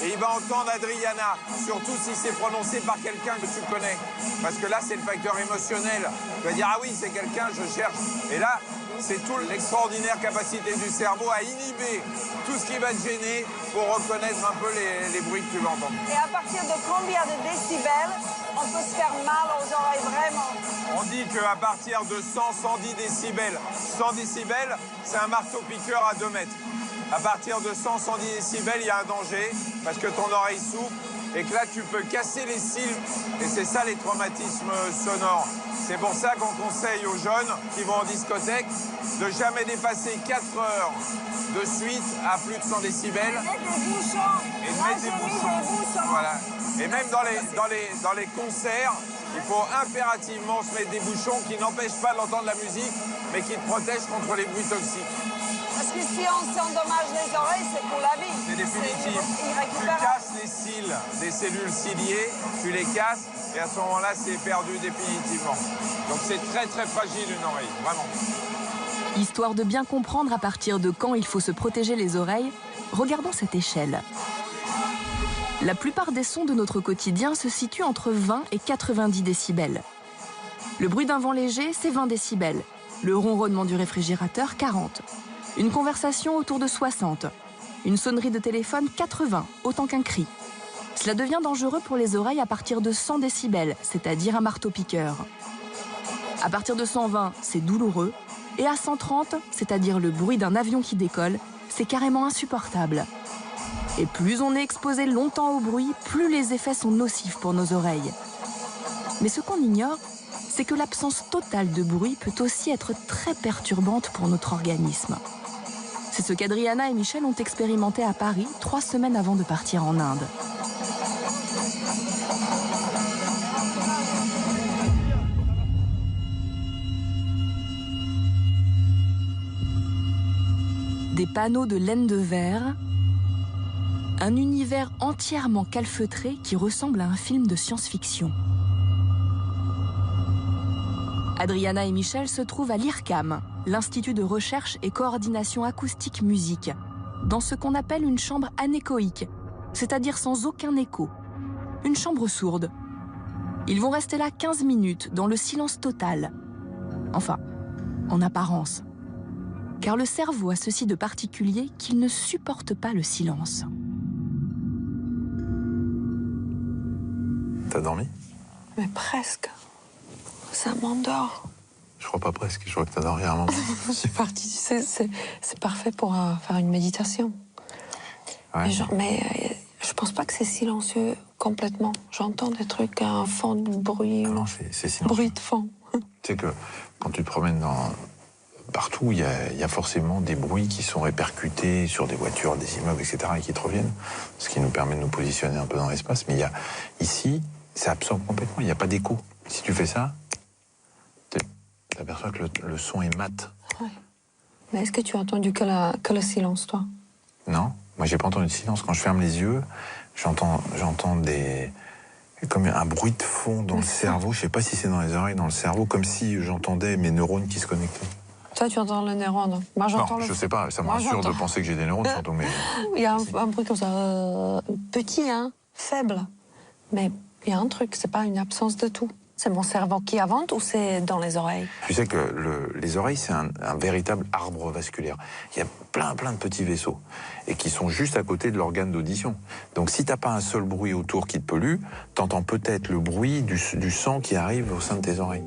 et il va entendre Adriana, surtout si c'est prononcé par quelqu'un que tu connais. Parce que là, c'est le facteur émotionnel. Tu vas dire, ah oui, c'est quelqu'un, je cherche. Et là, c'est toute l'extraordinaire capacité du cerveau à inhiber tout ce qui va te gêner pour reconnaître un peu les bruits que tu vas entendre. Et à partir de combien de décibels on peut se faire mal aux oreilles, vraiment? On dit qu'à partir de 100-110 décibels, 100 décibels, c'est un marteau-piqueur à 2 mètres. À partir de 100-110 décibels, il y a un danger parce que ton oreille souffle et que là, tu peux casser les cils. Et c'est ça, les traumatismes sonores. C'est pour ça qu'on conseille aux jeunes qui vont en discothèque de jamais dépasser 4 heures de suite à plus de 100 décibels. Et de mettre des bouchons. Voilà. Et même dans les concerts, il faut impérativement se mettre des bouchons qui n'empêchent pas d'entendre la musique, mais qui te protègent contre les bruits toxiques. Parce que si on s'endommage les oreilles, c'est pour la vie. C'est définitif. Tu casses les cils des cellules ciliées, tu les casses, et à ce moment-là, c'est perdu définitivement. Donc c'est très très fragile une oreille, vraiment. Histoire de bien comprendre à partir de quand il faut se protéger les oreilles, regardons cette échelle. La plupart des sons de notre quotidien se situent entre 20 et 90 décibels. Le bruit d'un vent léger, c'est 20 décibels. Le ronronnement du réfrigérateur, 40. Une conversation autour de 60. Une sonnerie de téléphone, 80, autant qu'un cri. Cela devient dangereux pour les oreilles à partir de 100 décibels, c'est-à-dire un marteau-piqueur. À partir de 120, c'est douloureux. Et à 130, c'est-à-dire le bruit d'un avion qui décolle, c'est carrément insupportable. Et plus on est exposé longtemps au bruit, plus les effets sont nocifs pour nos oreilles. Mais ce qu'on ignore, c'est que l'absence totale de bruit peut aussi être très perturbante pour notre organisme. C'est ce qu'Adriana et Michel ont expérimenté à Paris 3 semaines avant de partir en Inde. Des panneaux de laine de verre, un univers entièrement calfeutré qui ressemble à un film de science-fiction. Adriana et Michel se trouvent à l'IRCAM, l'Institut de recherche et coordination acoustique musique, dans ce qu'on appelle une chambre anéchoïque, c'est-à-dire sans aucun écho. Une chambre sourde. Ils vont rester là 15 minutes, dans le silence total. Enfin, en apparence. Car le cerveau a ceci de particulier qu'il ne supporte pas le silence. T'as dormi? Mais presque. Ça m'endort. Je crois pas presque, je crois que t'as dormi à un moment. Je suis partie, tu sais, c'est parfait pour faire une méditation. Ouais. Mais je pense pas que c'est silencieux complètement. J'entends des trucs, un fond de bruit. Non, c'est silencieux. Bruit de fond. Tu sais que quand tu te promènes partout, il y a forcément des bruits qui sont répercutés sur des voitures, des immeubles, etc. et qui te reviennent, ce qui nous permet de nous positionner un peu dans l'espace. Mais ici, ça absorbe complètement, il n'y a pas d'écho. Si tu fais ça, tu aperçois que le son est mat. Ouais. Mais est-ce que tu as entendu que le silence, toi? Non. Moi, j'ai pas entendu de silence. Quand je ferme les yeux, j'entends comme un bruit de fond dans le cerveau. Je sais pas si c'est dans les oreilles, dans le cerveau, comme si j'entendais mes neurones qui se connectaient. Toi, tu entends le neurone. Moi, j'entends je sais pas. Ça me rassure de penser que j'ai des neurones, surtout. Mais... Il y a un bruit comme ça, petit, hein, faible. Mais il y a un truc, c'est pas une absence de tout. C'est mon cerveau qui invente ou c'est dans les oreilles? Tu sais que les oreilles, c'est un véritable arbre vasculaire. Il y a plein de petits vaisseaux et qui sont juste à côté de l'organe d'audition. Donc si t'as pas un seul bruit autour qui te pollue, t'entends peut-être le bruit du sang qui arrive au sein de tes oreilles.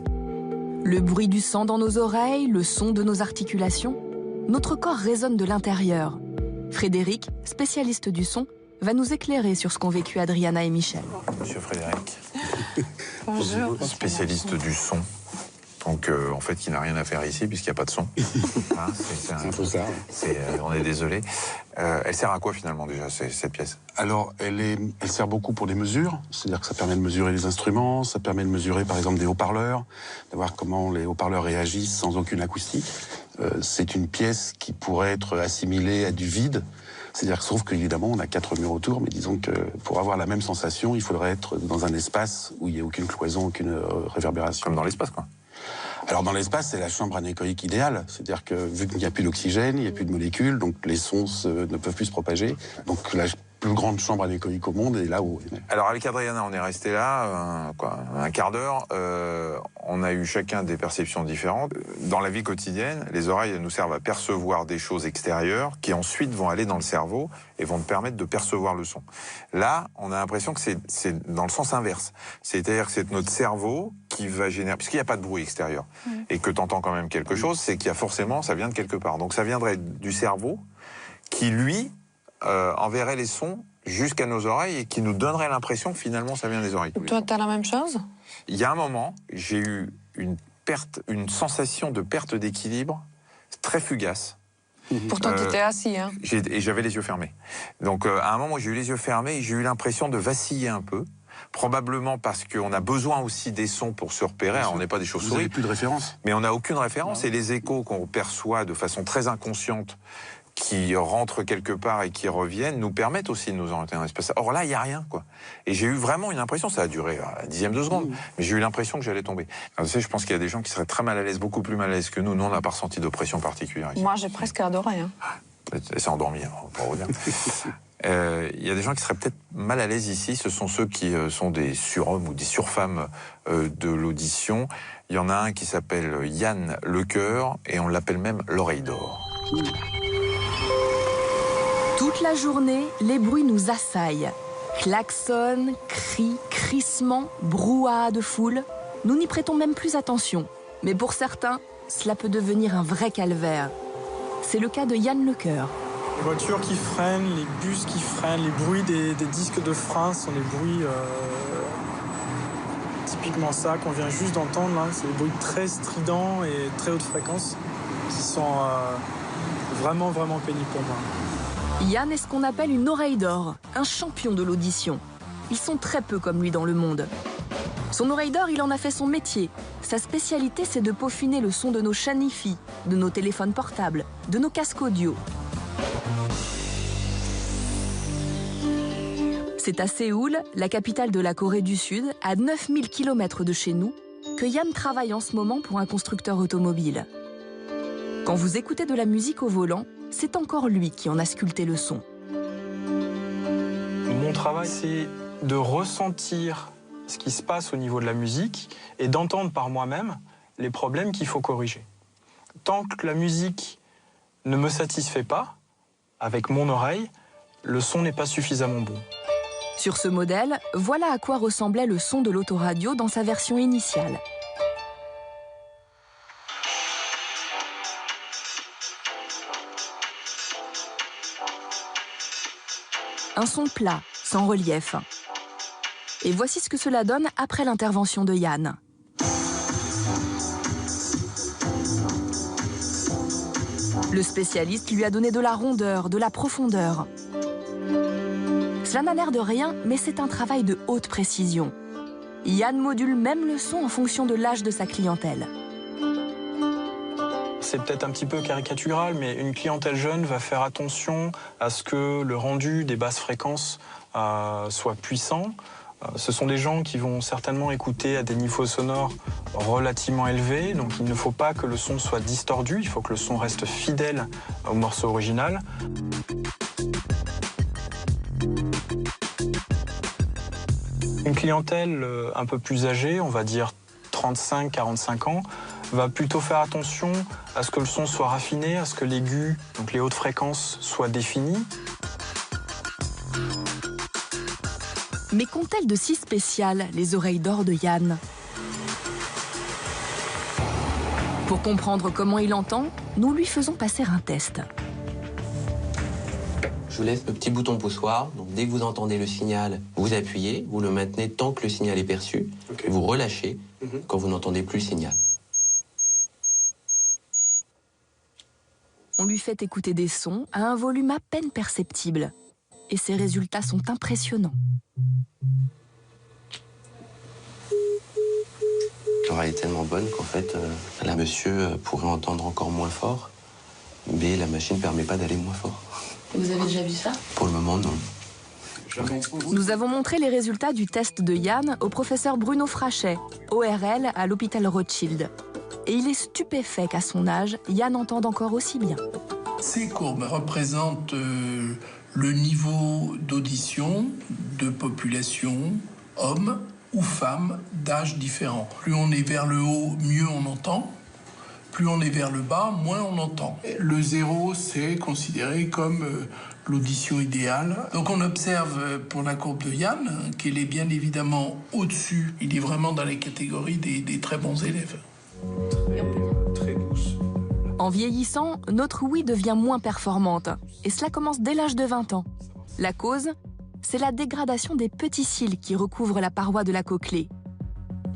Le bruit du sang dans nos oreilles, le son de nos articulations, notre corps résonne de l'intérieur. Frédéric, spécialiste du son, va nous éclairer sur ce qu'ont vécu Adriana et Michel. Monsieur Frédéric. Bonjour. Spécialiste du son. Donc, en fait, il n'a rien à faire ici, puisqu'il n'y a pas de son. Hein, c'est un peu ça. On est désolé. Elle sert à quoi, finalement, déjà, cette pièce? Alors, elle sert beaucoup pour des mesures. C'est-à-dire que ça permet de mesurer les instruments, ça permet de mesurer, par exemple, des haut-parleurs, de voir comment les haut-parleurs réagissent sans aucune acoustique. C'est une pièce qui pourrait être assimilée à du vide. C'est-à-dire que sauf qu'évidemment, on a 4 murs autour, mais disons que pour avoir la même sensation, il faudrait être dans un espace où il n'y a aucune cloison, aucune réverbération. Comme dans l'espace, quoi. Alors dans l'espace, c'est la chambre anéchoïque idéale. C'est-à-dire que vu qu'il n'y a plus d'oxygène, il n'y a plus de molécules, donc les sons ne peuvent plus se propager. Donc la plus grande chambre anéchoïque au monde est là où... Alors avec Adriana, on est resté là un quart d'heure. On a eu chacun des perceptions différentes. Dans la vie quotidienne, les oreilles elles nous servent à percevoir des choses extérieures qui ensuite vont aller dans le cerveau et vont nous permettre de percevoir le son. Là, on a l'impression que c'est dans le sens inverse. C'est-à-dire que c'est notre cerveau qui va générer... Puisqu'il n'y a pas de bruit extérieur et que tu entends quand même quelque chose, c'est qu'il y a forcément... Ça vient de quelque part. Donc ça viendrait du cerveau qui, lui... enverrait les sons jusqu'à nos oreilles et qui nous donnerait l'impression que finalement ça vient des oreilles. Toi, t'as la même chose? Il y a un moment, j'ai eu une sensation de perte d'équilibre très fugace. Pourtant, tu étais assis, hein? Et j'avais les yeux fermés. Donc, à un moment, j'ai eu les yeux fermés et j'ai eu l'impression de vaciller un peu. Probablement parce qu'on a besoin aussi des sons pour se repérer. Alors, on n'est pas des chauves-souris. Vous n'avez plus de référence. Mais on n'a aucune référence. Et les échos qu'on perçoit de façon très inconsciente, qui rentrent quelque part et qui reviennent, nous permettent aussi de nous orienter dans l'espace. Or là, il n'y a rien, quoi. Et j'ai eu vraiment une impression, ça a duré un dixième de seconde, mais j'ai eu l'impression que j'allais tomber. Alors, tu sais, je pense qu'il y a des gens qui seraient très mal à l'aise, beaucoup plus mal à l'aise que nous. Nous, on n'a pas ressenti d'oppression particulière ici. Moi, j'ai presque adoré. Hein. Elle s'est endormie, pour vous dire. Il y a des gens qui seraient peut-être mal à l'aise ici. Ce sont ceux qui sont des surhommes ou des surfemmes de l'audition. Il y en a un qui s'appelle Yann Lecoeur et on l'appelle même l'oreille d'or. Toute la journée, les bruits nous assaillent. Klaxons, cris, crissements, brouhaha de foule. Nous n'y prêtons même plus attention. Mais pour certains, cela peut devenir un vrai calvaire. C'est le cas de Yann Lecoeur. Les voitures qui freinent, les bus qui freinent, les bruits des disques de frein sont des bruits typiquement ça qu'on vient juste d'entendre. Là. C'est des bruits très stridents et très haute fréquence qui sont vraiment pénibles pour moi. Yann est ce qu'on appelle une oreille d'or, un champion de l'audition. Ils sont très peu comme lui dans le monde. Son oreille d'or, il en a fait son métier. Sa spécialité, c'est de peaufiner le son de nos chaînes hi-fi, de nos téléphones portables, de nos casques audio. C'est à Séoul, la capitale de la Corée du Sud, à 9000 km de chez nous, que Yann travaille en ce moment pour un constructeur automobile. Quand vous écoutez de la musique au volant, c'est encore lui qui en a sculpté le son. Mon travail, c'est de ressentir ce qui se passe au niveau de la musique et d'entendre par moi-même les problèmes qu'il faut corriger. Tant que la musique ne me satisfait pas, avec mon oreille, le son n'est pas suffisamment bon. Sur ce modèle, voilà à quoi ressemblait le son de l'autoradio dans sa version initiale. Un son plat, sans relief. Et voici ce que cela donne après l'intervention de Yann. Le spécialiste lui a donné de la rondeur, de la profondeur. Cela n'a l'air de rien, mais c'est un travail de haute précision. Yann module même le son en fonction de l'âge de sa clientèle. c'est peut-être un petit peu caricatural, mais une clientèle jeune va faire attention à ce que le rendu des basses fréquences soit puissant. Ce sont des gens qui vont certainement écouter à des niveaux sonores relativement élevés, donc il ne faut pas que le son soit distordu, il faut que le son reste fidèle au morceau original. Une clientèle un peu plus âgée, on va dire 35-45 ans, va plutôt faire attention à ce que le son soit raffiné, à ce que l'aigu, donc les hautes fréquences, soient définies. Mais qu'ont-elles de si spécial, les oreilles d'or de Yann? Pour comprendre comment il entend, nous lui faisons passer un test. Je vous laisse le petit bouton poussoir. Donc dès que vous entendez le signal, vous appuyez, vous le maintenez tant que le signal est perçu. Okay. Vous relâchez quand vous n'entendez plus le signal. On lui fait écouter des sons à un volume à peine perceptible. Et ses résultats sont impressionnants. L'oreille est tellement bonne qu'en fait, la monsieur pourrait entendre encore moins fort, mais la machine ne permet pas d'aller moins fort. Vous avez déjà vu ça? Pour le moment, non. Nous avons montré les résultats du test de Yann au professeur Bruno Frachet, ORL à l'hôpital Rothschild. Et il est stupéfait qu'à son âge, Yann entende encore aussi bien. Ces courbes représentent le niveau d'audition de population, hommes ou femmes d'âge différents. Plus on est vers le haut, mieux on entend. Plus on est vers le bas, moins on entend. Le 0, c'est considéré comme l'audition idéale. Donc on observe pour la courbe de Yann qu'elle est bien évidemment au-dessus. Il est vraiment dans les catégories des très bons élèves. Très douce. En vieillissant, notre ouïe devient moins performante. Et cela commence dès l'âge de 20 ans. La cause, c'est la dégradation des petits cils qui recouvrent la paroi de la cochlée.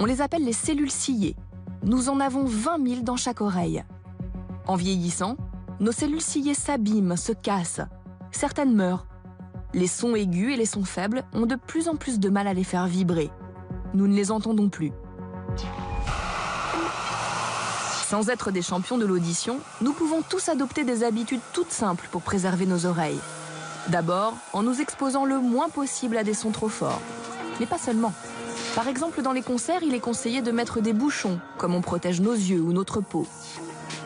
On les appelle les cellules ciliées. Nous en avons 20 000 dans chaque oreille. En vieillissant, nos cellules ciliées s'abîment, se cassent. Certaines meurent. Les sons aigus et les sons faibles ont de plus en plus de mal à les faire vibrer. Nous ne les entendons plus. Sans être des champions de l'audition, nous pouvons tous adopter des habitudes toutes simples pour préserver nos oreilles. D'abord, en nous exposant le moins possible à des sons trop forts. Mais pas seulement. Par exemple, dans les concerts, il est conseillé de mettre des bouchons, comme on protège nos yeux ou notre peau.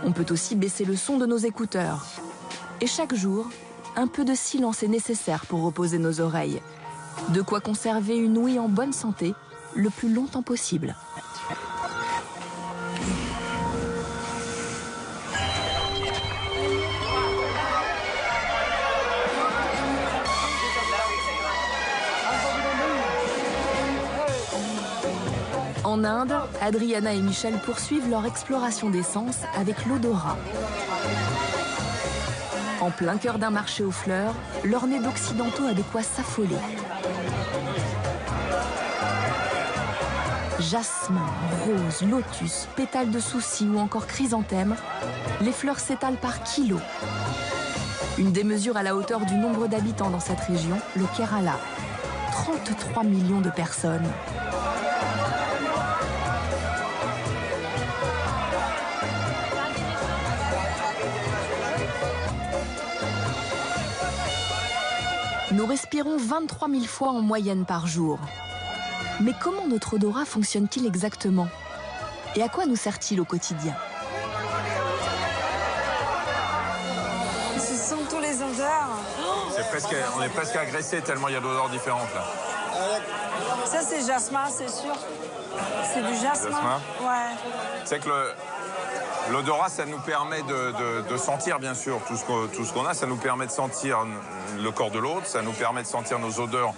On peut aussi baisser le son de nos écouteurs. Et chaque jour, un peu de silence est nécessaire pour reposer nos oreilles. De quoi conserver une ouïe en bonne santé le plus longtemps possible. En Inde, Adriana et Michel poursuivent leur exploration des sens avec l'odorat. En plein cœur d'un marché aux fleurs, leur nez d'occidentaux a de quoi s'affoler. Jasmin, rose, lotus, pétales de soucis ou encore chrysanthème, les fleurs s'étalent par kilos. Une démesure à la hauteur du nombre d'habitants dans cette région, le Kerala. 33 millions de personnes. Nous respirons 23 000 fois en moyenne par jour. Mais comment notre odorat fonctionne-t-il exactement? Et à quoi nous sert-il au quotidien? Ce sont tous les odeurs. On est presque agressé tellement il y a d'odeurs différentes là. Ça c'est jasmin, c'est sûr. C'est du jasmin. Ouais. C'est que l'odorat, ça nous permet de sentir, bien sûr, tout ce qu'on a. Ça nous permet de sentir le corps de l'autre, ça nous permet de sentir nos odeurs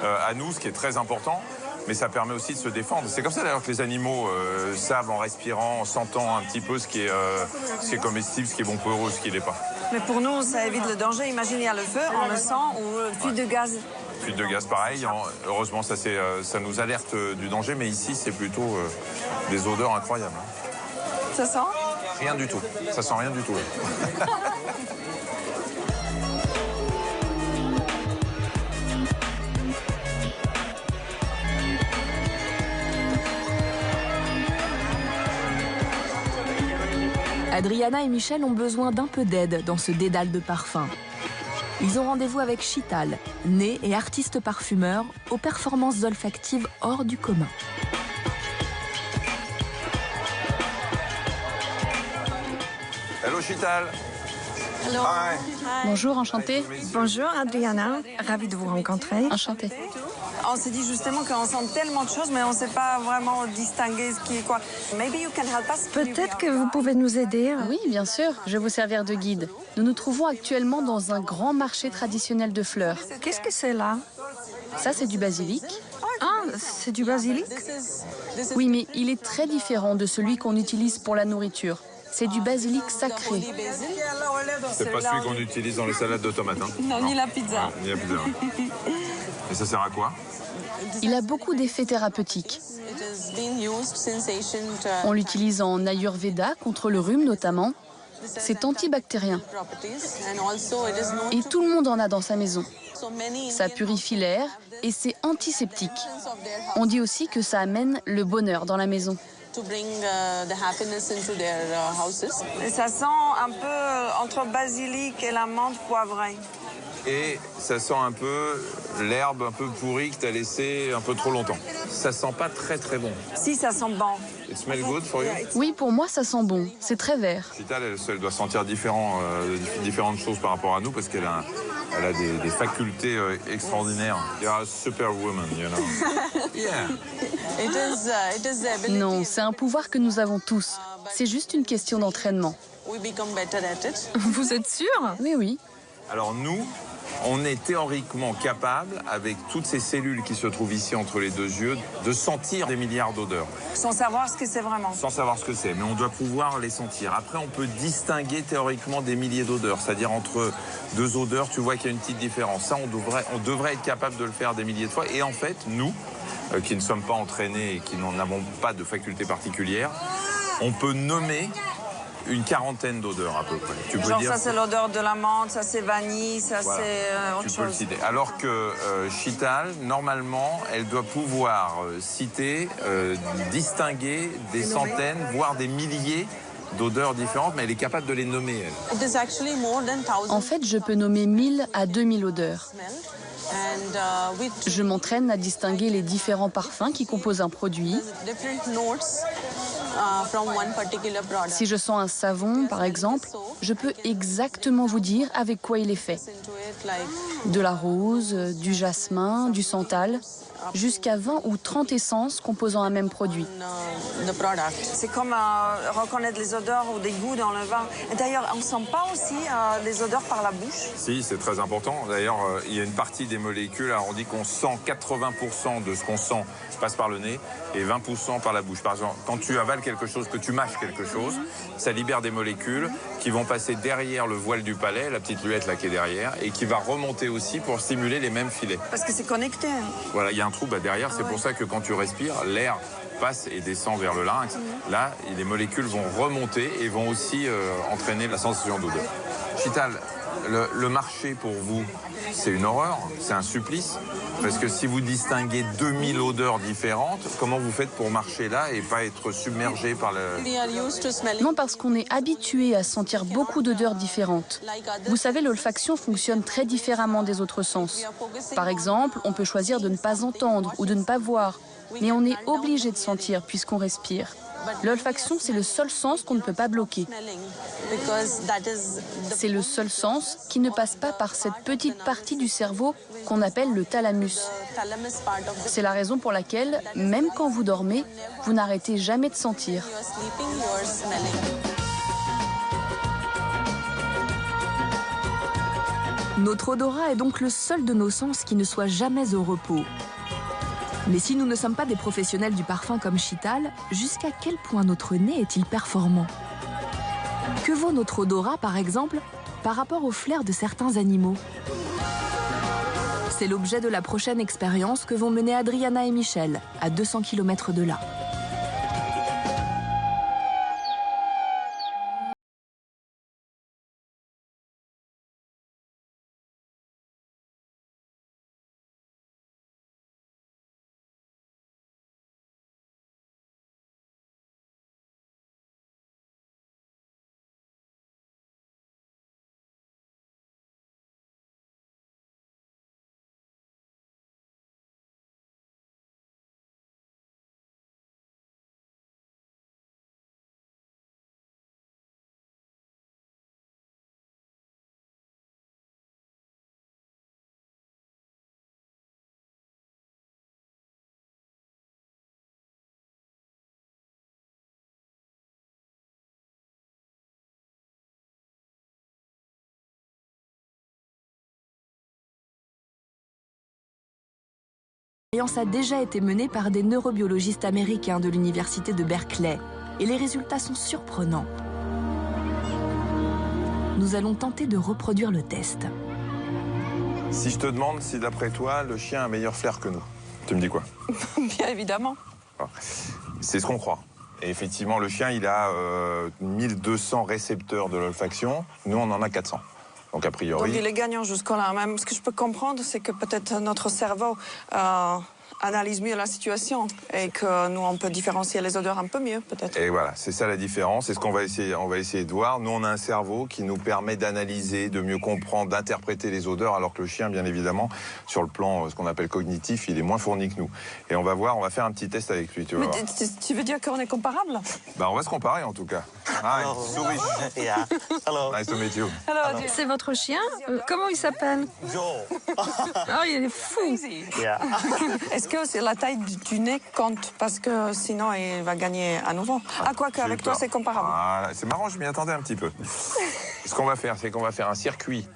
à nous, ce qui est très important. Mais ça permet aussi de se défendre. C'est comme ça d'ailleurs que les animaux savent en respirant, en sentant un petit peu ce qui est comestible, ce qui est bon pour eux, ce qui ne l'est pas. Mais pour nous, ça évite le danger. Imaginez, il y a le feu, on le sent, ou fuite de gaz. Fuite de gaz, pareil. Heureusement, ça nous alerte du danger, mais ici, c'est plutôt des odeurs incroyables. Ça sent? Rien du tout. Ça sent rien du tout. Adriana et Michel ont besoin d'un peu d'aide dans ce dédale de parfums. Ils ont rendez-vous avec Chital, née et artiste parfumeur aux performances olfactives hors du commun. Hello Chital. Hello. Hi. Bonjour, enchantée. Bonjour Adriana, ravie de vous rencontrer. Enchantée. On s'est dit justement qu'on sent tellement de choses, mais on ne sait pas vraiment distinguer ce qui est quoi. Peut-être que vous pouvez nous aider. Oui, bien sûr, je vais vous servir de guide. Nous nous trouvons actuellement dans un grand marché traditionnel de fleurs. Qu'est-ce que c'est là? Ça, c'est du basilic. Ah, c'est du basilic? Oui, mais il est très différent de celui qu'on utilise pour la nourriture. C'est du basilic sacré. C'est pas celui qu'on utilise dans les salades de tomates. Hein. Non, ni la pizza. Ni la pizza. Et ça sert à quoi? Il a beaucoup d'effets thérapeutiques. On l'utilise en Ayurveda contre le rhume notamment. C'est antibactérien. Et tout le monde en a dans sa maison. Ça purifie l'air et c'est antiseptique. On dit aussi que ça amène le bonheur dans la maison. Et ça sent un peu entre basilic et la menthe poivrée. Et ça sent un peu l'herbe un peu pourrie que tu as laissée un peu trop longtemps. Ça sent pas très très bon. Si, ça sent bon. It smells good for you? Oui, pour moi, ça sent bon. C'est très vert. Chital, elle doit sentir différentes choses par rapport à nous parce qu'elle a des facultés extraordinaires. You're a superwoman, you know. Yeah. Non, c'est un pouvoir que nous avons tous. C'est juste une question d'entraînement. Vous êtes sûr? Oui, oui. Alors nous, on est théoriquement capable, avec toutes ces cellules qui se trouvent ici entre les deux yeux, de sentir des milliards d'odeurs. Sans savoir ce que c'est vraiment. Sans savoir ce que c'est, mais on doit pouvoir les sentir. Après, on peut distinguer théoriquement des milliers d'odeurs. C'est-à-dire entre deux odeurs, tu vois qu'il y a une petite différence. Ça, on devrait être capable de le faire des milliers de fois. Et en fait, nous, qui ne sommes pas entraînés et qui n'en avons pas de faculté particulière, on peut nommer une quarantaine d'odeurs à peu près. Tu peux genre dire ça c'est l'odeur de la menthe, ça c'est vanille, ça voilà, c'est autre tu peux le chose. citer. Alors que Chital, normalement, elle doit pouvoir citer, distinguer des centaines, voire des milliers d'odeurs différentes, mais elle est capable de les nommer, elle. En fait, je peux nommer 1000 à 2000 odeurs. Je m'entraîne à distinguer les différents parfums qui composent un produit. Si je sens un savon, par exemple, je peux exactement vous dire avec quoi il est fait. De la rose, du jasmin, du santal, jusqu'à 20 ou 30 essences composant un même produit. C'est comme reconnaître les odeurs ou des goûts dans le vin. Et d'ailleurs, on ne sent pas aussi les odeurs par la bouche? Si, c'est très important. D'ailleurs, il y a une partie des molécules, alors on dit qu'on sent 80% de ce qu'on sent passe par le nez et 20% par la bouche. Par exemple, quand tu avales quelque chose, que tu mâches quelque chose, ça libère des molécules qui vont passer derrière le voile du palais, la petite luette là qui est derrière, et qui va remonter aussi pour stimuler les mêmes filets. Parce que c'est connecté. Voilà, il y a un trou derrière, c'est pour ça que quand tu respires, l'air passe et descend vers le larynx. Là, les molécules vont remonter et vont aussi entraîner la sensation d'odeur. Chital, le marché pour vous, c'est une horreur, c'est un supplice. Parce que si vous distinguez 2000 odeurs différentes, comment vous faites pour marcher là et pas être submergé par le... Non, parce qu'on est habitué à sentir beaucoup d'odeurs différentes. Vous savez, l'olfaction fonctionne très différemment des autres sens. Par exemple, on peut choisir de ne pas entendre ou de ne pas voir, mais on est obligé de sentir puisqu'on respire. L'olfaction, c'est le seul sens qu'on ne peut pas bloquer. C'est le seul sens qui ne passe pas par cette petite partie du cerveau qu'on appelle le thalamus. C'est la raison pour laquelle, même quand vous dormez, vous n'arrêtez jamais de sentir. Notre odorat est donc le seul de nos sens qui ne soit jamais au repos. Mais si nous ne sommes pas des professionnels du parfum comme Chital, jusqu'à quel point notre nez est-il performant? Que vaut notre odorat, par exemple, par rapport au flair de certains animaux? C'est l'objet de la prochaine expérience que vont mener Adriana et Michel, à 200 km de là. L'expérience a déjà été menée par des neurobiologistes américains de l'université de Berkeley. Et les résultats sont surprenants. Nous allons tenter de reproduire le test. Si je te demande si d'après toi, le chien a un meilleur flair que nous, tu me dis quoi? Bien évidemment. C'est ce qu'on croit. Et effectivement, le chien, il a 1200 récepteurs de l'olfaction. Nous, on en a 400. Donc, a priori... Donc, il est gagnant jusqu'à-là. Même ce que je peux comprendre, c'est que peut-être notre cerveau analyse mieux la situation et que nous, on peut différencier les odeurs un peu mieux, peut-être. Et voilà, c'est ça la différence. C'est ce qu'on va essayer, de voir. Nous, on a un cerveau qui nous permet d'analyser, de mieux comprendre, d'interpréter les odeurs, alors que le chien, bien évidemment, sur le plan, ce qu'on appelle cognitif, il est moins fourni que nous. Et on va voir, on va faire un petit test avec lui, tu vois. Mais tu veux dire qu'on est comparable? Bah, on va se comparer, en tout cas. Hi, souris. Hello. Nice to meet you. C'est votre chien? Comment il s'appelle? Joe. Oh, il est fou. Est-ce que c'est la taille du nez compte? Parce que sinon, il va gagner à nouveau. Ah, quoi qu'avec toi, c'est comparable. Ah, c'est marrant, je m'y attendais un petit peu. Ce qu'on va faire, c'est qu'on va faire un circuit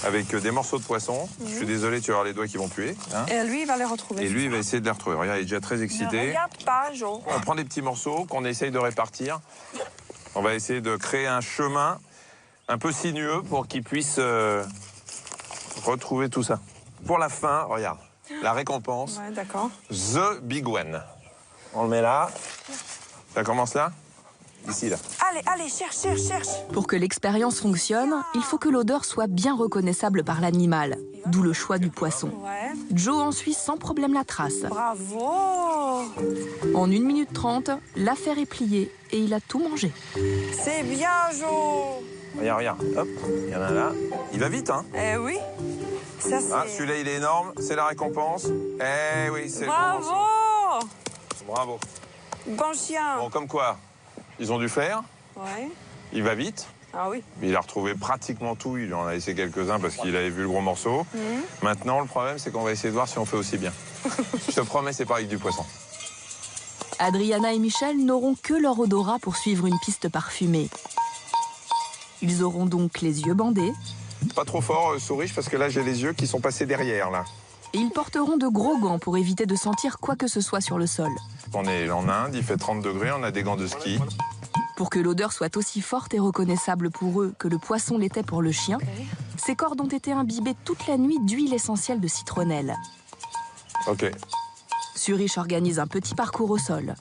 avec des morceaux de poisson. Je suis désolé, tu vas avoir les doigts qui vont puer. Hein. Et lui, il va les retrouver. Et lui, il va essayer de les retrouver. Regarde, il est déjà très excité. Ne regarde pas, Joe. On prend des petits morceaux qu'on essaye de répartir. On va essayer de créer un chemin un peu sinueux pour qu'il puisse retrouver tout ça. Pour la fin, regarde, la récompense. Ouais, d'accord. The Big One. On le met là. Ça commence là? Ici, là. Allez, cherche. Pour que l'expérience fonctionne, il faut que l'odeur soit bien reconnaissable par l'animal, d'où le choix du poisson. Ouais. Joe en suit sans problème la trace. Bravo! En 1 minute 30, l'affaire est pliée et il a tout mangé. C'est bien, Joe! Regarde, hop, il y en a là. Il va vite, hein? Eh oui. Ça, ah, celui-là, il est énorme, c'est la récompense. Eh oui, c'est le bon morceau. Bravo! Bon chien! Bon, comme quoi, ils ont dû faire. Ouais. Il va vite. Ah oui. Il a retrouvé pratiquement tout. Il en a laissé quelques-uns parce qu'il avait vu le gros morceau. Maintenant, le problème, c'est qu'on va essayer de voir si on fait aussi bien. Je te promets, c'est pas avec du poisson. Adriana et Michel n'auront que leur odorat pour suivre une piste parfumée. Ils auront donc les yeux bandés. Pas trop fort, Sourige, parce que là, j'ai les yeux qui sont passés derrière, là. Et ils porteront de gros gants pour éviter de sentir quoi que ce soit sur le sol. On est en Inde, il fait 30 degrés, on a des gants de ski. Pour que l'odeur soit aussi forte et reconnaissable pour eux que le poisson l'était pour le chien, ces cordes ont été imbibées toute la nuit d'huile essentielle de citronnelle. Ok. Zurich organise un petit parcours au sol.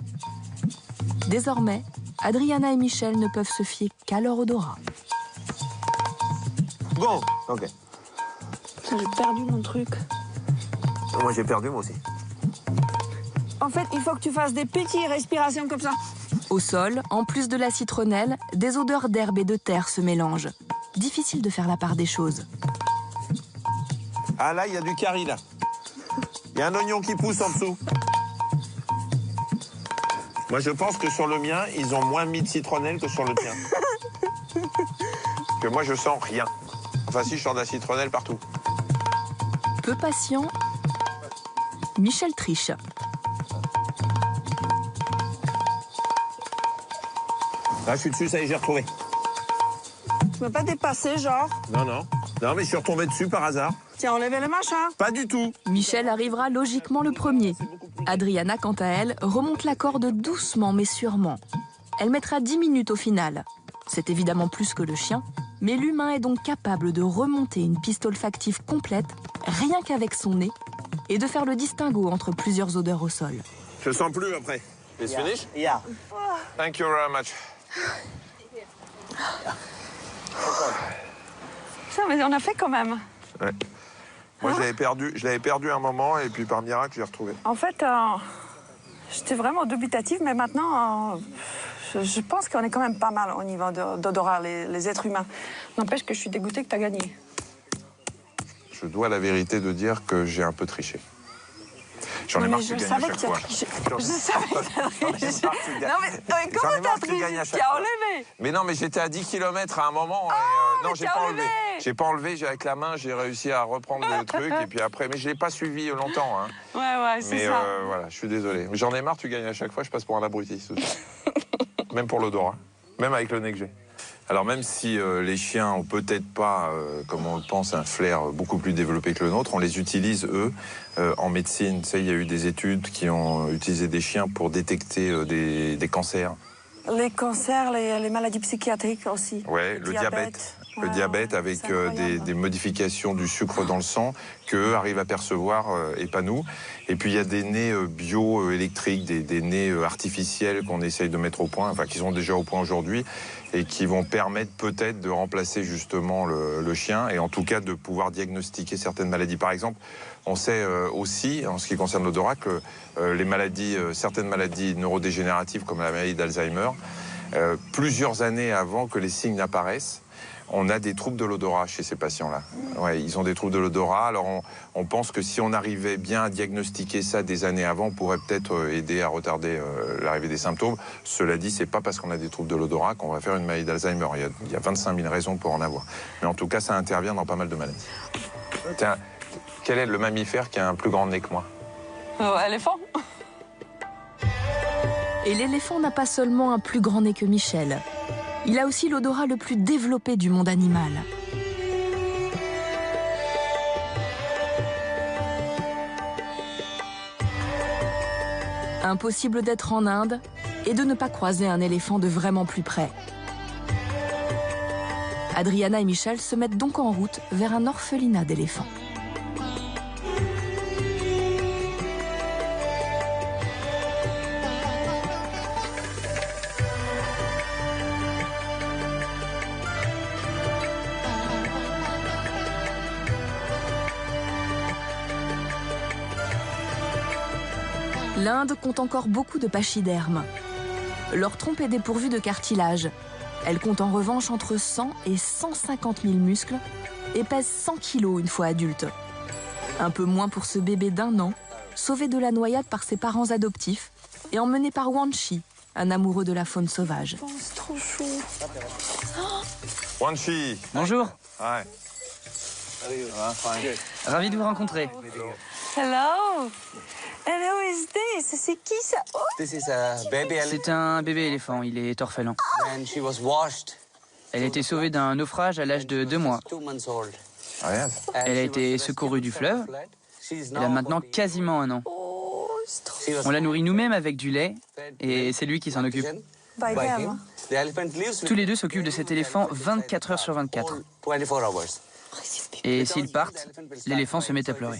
Désormais, Adriana et Michel ne peuvent se fier qu'à leur odorat. Go. Ok. J'ai perdu mon truc. Moi, j'ai perdu, moi aussi. En fait, il faut que tu fasses des petites respirations comme ça. Au sol, en plus de la citronnelle, des odeurs d'herbe et de terre se mélangent. Difficile de faire la part des choses. Ah là, il y a du curry, là. Il y a un oignon qui pousse en dessous. Moi, je pense que sur le mien, ils ont moins mis de citronnelle que sur le tien. Que moi, je sens rien. Enfin, si, je sens de la citronnelle partout. Peu patient, Michel triche. Là, je suis dessus, ça y est, j'ai retrouvé. Tu m'as pas dépassé, genre? Non, non. Non, mais je suis retombé dessus par hasard. Tiens, enlevez le machin. Pas du tout. Michel arrivera logiquement le premier. Adriana, quant à elle, remonte la corde doucement mais sûrement. Elle mettra 10 minutes au final. C'est évidemment plus que le chien, mais l'humain est donc capable de remonter une piste olfactive complète, rien qu'avec son nez, et de faire le distinguo entre plusieurs odeurs au sol. Je sens plus après. It's finished? Yeah. Thank you very much. Putain, mais on a fait quand même. Ouais. Moi, je l'avais perdu un moment et puis par miracle, j'ai retrouvé. En fait, j'étais vraiment dubitative, mais maintenant, je pense qu'on est quand même pas mal au niveau d'odorat, les êtres humains. N'empêche que je suis dégoûtée que tu as gagné. Je dois la vérité de dire que j'ai un peu triché. J'en ai marre que tu gagnes à chaque fois. Je savais que tu as triché. Non, mais comment tu as triché? Tu as enlevé. Mais non, mais j'étais à 10 km à un moment. Et, non, j'ai pas enlevé. J'ai pas enlevé, avec la main, j'ai réussi à reprendre le truc. Et puis après, mais je l'ai pas suivi longtemps. Hein. Ouais, c'est ça. Mais voilà, je suis désolé. Mais j'en ai marre, tu gagnes à chaque fois, je passe pour un abruti. Même pour l'odorat. Même avec le nez que j'ai. Alors même si les chiens ont peut-être pas, comme on le pense, un flair beaucoup plus développé que le nôtre, on les utilise, eux, en médecine. Tu sais, il y a eu des études qui ont utilisé des chiens pour détecter des cancers. Les cancers, les maladies psychiatriques aussi. Ouais, le diabète. Le diabète avec des modifications du sucre dans le sang qu'eux arrivent à percevoir et pas nous. Et puis il y a des nez bioélectriques, des nez artificiels qu'on essaye de mettre au point, enfin qui sont déjà au point aujourd'hui et qui vont permettre peut-être de remplacer justement le chien et en tout cas de pouvoir diagnostiquer certaines maladies. Par exemple, on sait aussi, en ce qui concerne l'odorat, que les maladies, certaines maladies neurodégénératives comme la maladie d'Alzheimer, plusieurs années avant que les signes n'apparaissent, on a des troubles de l'odorat chez ces patients-là. Ouais, ils ont des troubles de l'odorat. Alors on pense que si on arrivait bien à diagnostiquer ça des années avant, on pourrait peut-être aider à retarder l'arrivée des symptômes. Cela dit, c'est pas parce qu'on a des troubles de l'odorat qu'on va faire une maladie d'Alzheimer. Il y a 25 000 raisons pour en avoir. Mais en tout cas, ça intervient dans pas mal de maladies. Tiens, quel est le mammifère qui a un plus grand nez que moi? Éléphant. Et l'éléphant n'a pas seulement un plus grand nez que Michel. Il a aussi l'odorat le plus développé du monde animal. Impossible d'être en Inde et de ne pas croiser un éléphant de vraiment plus près. Adriana et Michel se mettent donc en route vers un orphelinat d'éléphants. L'Inde compte encore beaucoup de pachydermes. Leur trompe est dépourvue de cartilage. Elle compte en revanche entre 100 et 150 000 muscles et pèse 100 kilos une fois adulte. Un peu moins pour ce bébé d'1 an, sauvé de la noyade par ses parents adoptifs et emmené par Wanchi, un amoureux de la faune sauvage. Oh, c'est trop chou. Wanchi. Bonjour. Ouais. Ravi de vous rencontrer. Hello. And who is this? C'est qui ça? Oh. C'est un bébé éléphant, il est orphelin. Elle a été sauvée d'un naufrage à l'âge de 2 mois. Elle a été secourue du fleuve. Elle a maintenant quasiment 1 an. On la nourrit nous-mêmes avec du lait et c'est lui qui s'en occupe. Tous les deux s'occupent de cet éléphant 24 heures sur 24. Et s'ils partent, l'éléphant se met à pleurer.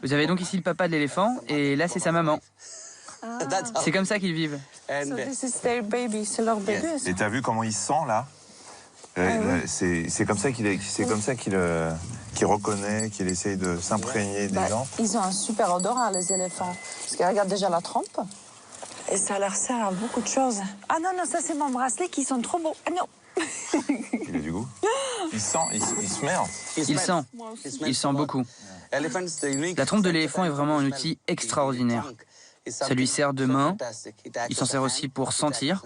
Vous avez donc ici le papa de l'éléphant, et là c'est sa maman. C'est comme ça qu'ils vivent. So this is their baby, c'est leur bébé. Et t'as vu comment il sent là? C'est comme ça qu'il reconnaît, qu'il essaye de s'imprégner des gens. Ils ont un super odorat, les éléphants. Parce qu'ils regardent déjà la trompe. Et ça leur sert à beaucoup de choses. Ah non, non, ça c'est mon bracelet qui sont trop beaux. Ah non. Il a du goût. Il sent, il se merde. Il sent beaucoup. La trompe de l'éléphant est vraiment un outil extraordinaire. Ça lui sert de main, il s'en sert aussi pour sentir,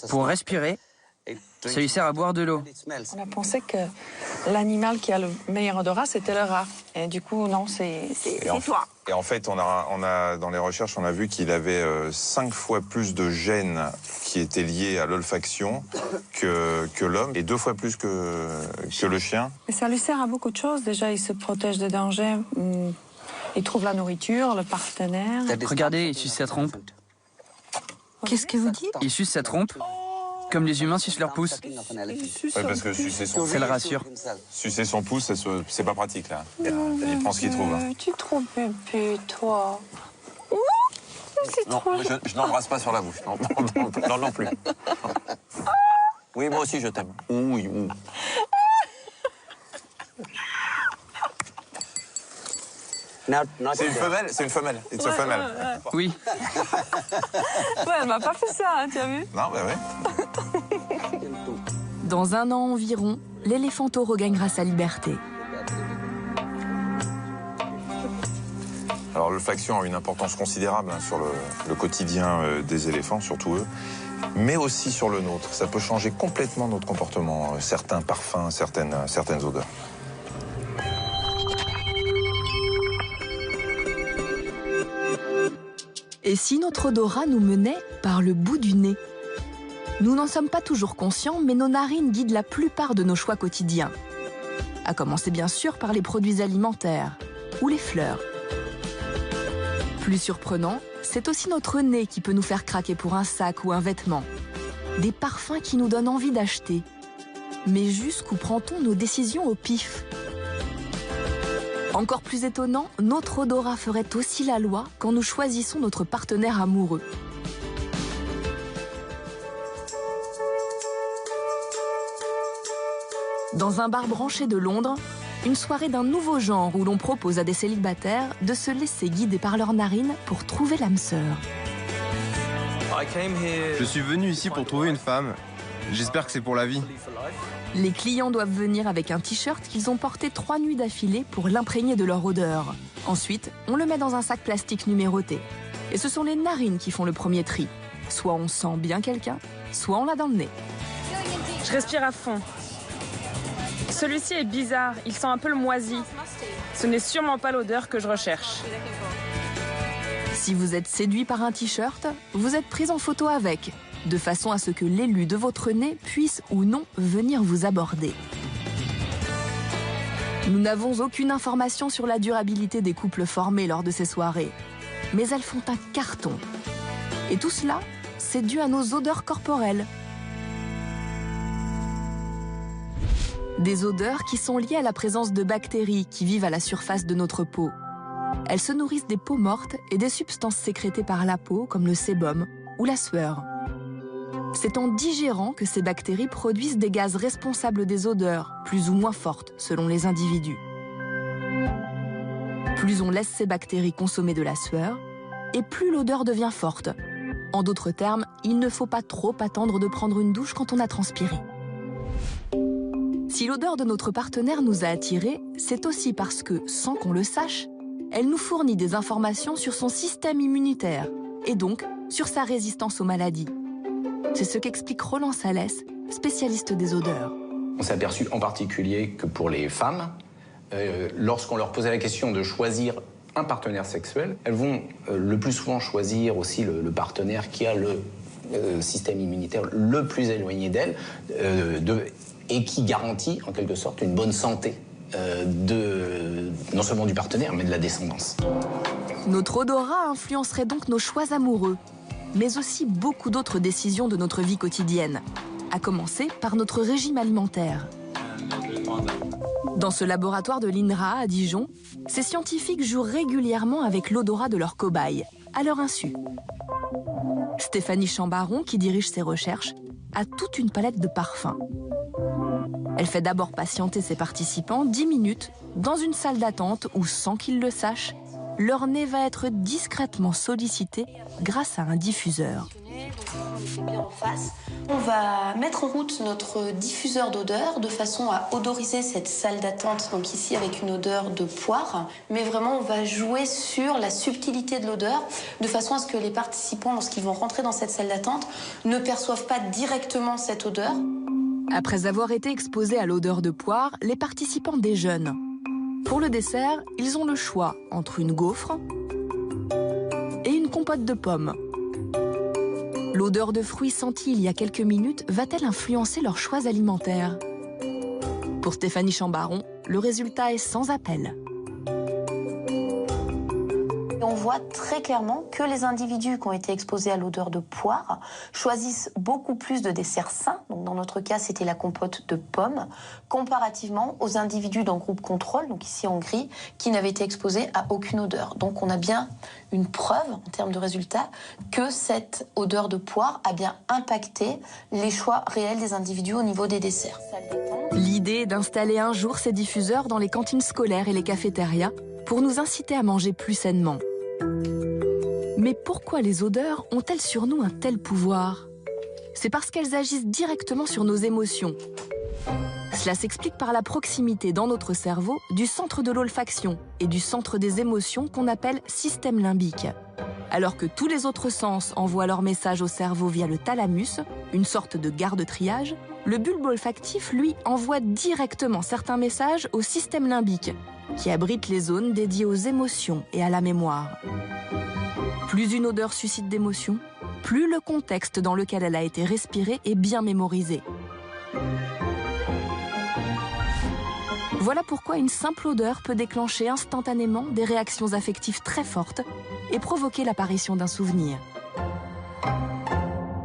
pour respirer, ça lui sert à boire de l'eau. On a pensé que l'animal qui a le meilleur odorat, c'était le rat. Et du coup, non, c'est toi. Et en fait, on a dans les recherches, on a vu qu'il avait 5 fois plus de gènes qui étaient liés à l'olfaction que l'homme, et 2 fois plus que le chien. Mais ça lui sert à beaucoup de choses. Déjà, il se protège des dangers. Il trouve la nourriture, le partenaire. Regardez, il suce sa trompe. Qu'est-ce que vous dites? Il suce sa trompe, comme les humains sucent leur pouce. Ouais, parce que sucer son Ça le rassure. Sucer son pouce, c'est pas pratique, là. Il prend ce qu'il trouve. Hein. Tu es trop bébé, toi. Non, je n'embrasse pas sur la bouche. Non plus. Oui, moi aussi, je t'aime. Oui. C'est une femelle, c'est une femelle. It's a femelle. Oui. Ouais, elle m'a pas fait ça, hein, tu as vu? Non, bah ouais. Dans 1 an environ, l'éléphant taureau gagnera sa liberté. Alors l'olfaction a une importance considérable sur le quotidien des éléphants, surtout eux, mais aussi sur le nôtre. Ça peut changer complètement notre comportement, certains parfums, certaines odeurs. Et si notre odorat nous menait par le bout du nez? Nous n'en sommes pas toujours conscients, mais nos narines guident la plupart de nos choix quotidiens. À commencer bien sûr par les produits alimentaires ou les fleurs. Plus surprenant, c'est aussi notre nez qui peut nous faire craquer pour un sac ou un vêtement. Des parfums qui nous donnent envie d'acheter. Mais jusqu'où prend-on nos décisions au pif? Encore plus étonnant, notre odorat ferait aussi la loi quand nous choisissons notre partenaire amoureux. Dans un bar branché de Londres, une soirée d'un nouveau genre où l'on propose à des célibataires de se laisser guider par leurs narines pour trouver l'âme sœur. Je suis venu ici pour trouver une femme. J'espère que c'est pour la vie. Les clients doivent venir avec un t-shirt qu'ils ont porté 3 nuits d'affilée pour l'imprégner de leur odeur. Ensuite, on le met dans un sac plastique numéroté. Et ce sont les narines qui font le premier tri. Soit on sent bien quelqu'un, soit on l'a dans le nez. Je respire à fond. Celui-ci est bizarre, il sent un peu le moisi. Ce n'est sûrement pas l'odeur que je recherche. Si vous êtes séduit par un t-shirt, vous êtes pris en photo avec, de façon à ce que l'élu de votre nez puisse ou non venir vous aborder. Nous n'avons aucune information sur la durabilité des couples formés lors de ces soirées, mais elles font un carton. Et tout cela, c'est dû à nos odeurs corporelles. Des odeurs qui sont liées à la présence de bactéries qui vivent à la surface de notre peau. Elles se nourrissent des peaux mortes et des substances sécrétées par la peau comme le sébum ou la sueur. C'est en digérant que ces bactéries produisent des gaz responsables des odeurs, plus ou moins fortes selon les individus. Plus on laisse ces bactéries consommer de la sueur, et plus l'odeur devient forte. En d'autres termes, il ne faut pas trop attendre de prendre une douche quand on a transpiré. Si l'odeur de notre partenaire nous a attirés, c'est aussi parce que, sans qu'on le sache, elle nous fournit des informations sur son système immunitaire et donc sur sa résistance aux maladies. C'est ce qu'explique Roland Salès, spécialiste des odeurs. On s'est aperçu en particulier que pour les femmes, lorsqu'on leur posait la question de choisir un partenaire sexuel, elles vont le plus souvent choisir aussi le partenaire qui a le système immunitaire le plus éloigné d'elles et qui garantit en quelque sorte une bonne santé non seulement du partenaire, mais de la descendance. Notre odorat influencerait donc nos choix amoureux, mais aussi beaucoup d'autres décisions de notre vie quotidienne, à commencer par notre régime alimentaire. Dans ce laboratoire de l'INRA à Dijon, ces scientifiques jouent régulièrement avec l'odorat de leurs cobayes, à leur insu. Stéphanie Chambaron, qui dirige ces recherches, a toute une palette de parfums. Elle fait d'abord patienter ses participants 10 minutes dans une salle d'attente où, sans qu'ils le sachent, leur nez va être discrètement sollicité grâce à un diffuseur. On va mettre en route notre diffuseur d'odeur de façon à odoriser cette salle d'attente, donc ici avec une odeur de poire. Mais vraiment, on va jouer sur la subtilité de l'odeur de façon à ce que les participants, lorsqu'ils vont rentrer dans cette salle d'attente, ne perçoivent pas directement cette odeur. Après avoir été exposés à l'odeur de poire, les participants déjeunent. Pour le dessert, ils ont le choix entre une gaufre et une compote de pommes. L'odeur de fruits sentie il y a quelques minutes va-t-elle influencer leurs choix alimentaires? Pour Stéphanie Chambaron, le résultat est sans appel. On voit très clairement que les individus qui ont été exposés à l'odeur de poire choisissent beaucoup plus de desserts sains, donc dans notre cas c'était la compote de pommes, comparativement aux individus dans le groupe contrôle, donc ici en gris, qui n'avaient été exposés à aucune odeur. Donc on a bien une preuve en termes de résultats que cette odeur de poire a bien impacté les choix réels des individus au niveau des desserts. L'idée est d'installer un jour ces diffuseurs dans les cantines scolaires et les cafétérias pour nous inciter à manger plus sainement. Mais pourquoi les odeurs ont-elles sur nous un tel pouvoir? C'est parce qu'elles agissent directement sur nos émotions. Cela s'explique par la proximité dans notre cerveau du centre de l'olfaction et du centre des émotions qu'on appelle système limbique. Alors que tous les autres sens envoient leur message au cerveau via le thalamus, une sorte de gare de triage, le bulbe olfactif, lui, envoie directement certains messages au système limbique, qui abrite les zones dédiées aux émotions et à la mémoire. Plus une odeur suscite d'émotions, plus le contexte dans lequel elle a été respirée est bien mémorisé. Voilà pourquoi une simple odeur peut déclencher instantanément des réactions affectives très fortes et provoquer l'apparition d'un souvenir.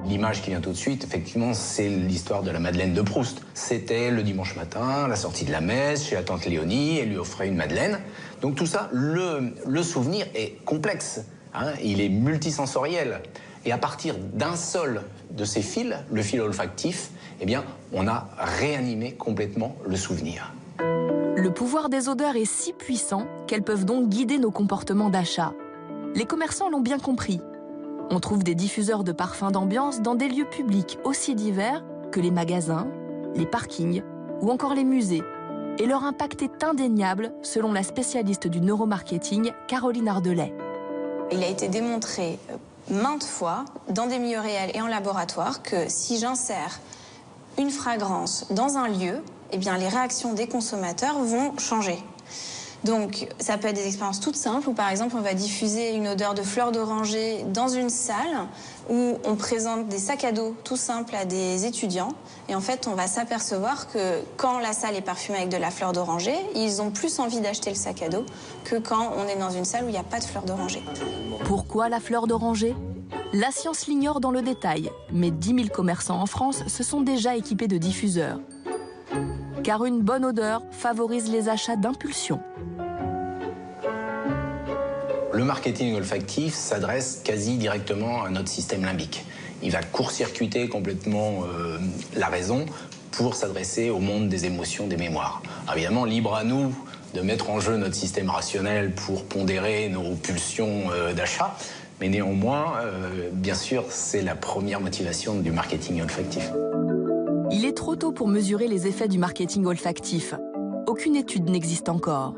L'image qui vient tout de suite, effectivement, c'est l'histoire de la Madeleine de Proust. C'était le dimanche matin, la sortie de la messe, chez la tante Léonie, elle lui offrait une Madeleine. Donc tout ça, le souvenir est complexe, hein, il est multisensoriel. Et à partir d'un seul de ces fils, le fil olfactif, eh bien, on a réanimé complètement le souvenir. Le pouvoir des odeurs est si puissant qu'elles peuvent donc guider nos comportements d'achat. Les commerçants l'ont bien compris. On trouve des diffuseurs de parfums d'ambiance dans des lieux publics aussi divers que les magasins, les parkings ou encore les musées. Et leur impact est indéniable, selon la spécialiste du neuromarketing, Caroline Ardelais. Il a été démontré maintes fois, dans des milieux réels et en laboratoire, que si j'insère une fragrance dans un lieu, eh bien, les réactions des consommateurs vont changer. Donc, ça peut être des expériences toutes simples où, par exemple, on va diffuser une odeur de fleurs d'oranger dans une salle où on présente des sacs à dos tout simples à des étudiants. Et en fait, on va s'apercevoir que quand la salle est parfumée avec de la fleur d'oranger, ils ont plus envie d'acheter le sac à dos que quand on est dans une salle où il n'y a pas de fleur d'oranger. Pourquoi la fleur d'oranger ? La science l'ignore dans le détail, mais 10 000 commerçants en France se sont déjà équipés de diffuseurs. Car une bonne odeur favorise les achats d'impulsion. Le marketing olfactif s'adresse quasi directement à notre système limbique. Il va court-circuiter complètement la raison pour s'adresser au monde des émotions, des mémoires. Alors évidemment, libre à nous de mettre en jeu notre système rationnel pour pondérer nos pulsions d'achat, mais néanmoins, bien sûr, c'est la première motivation du marketing olfactif. Il est trop tôt pour mesurer les effets du marketing olfactif. Aucune étude n'existe encore.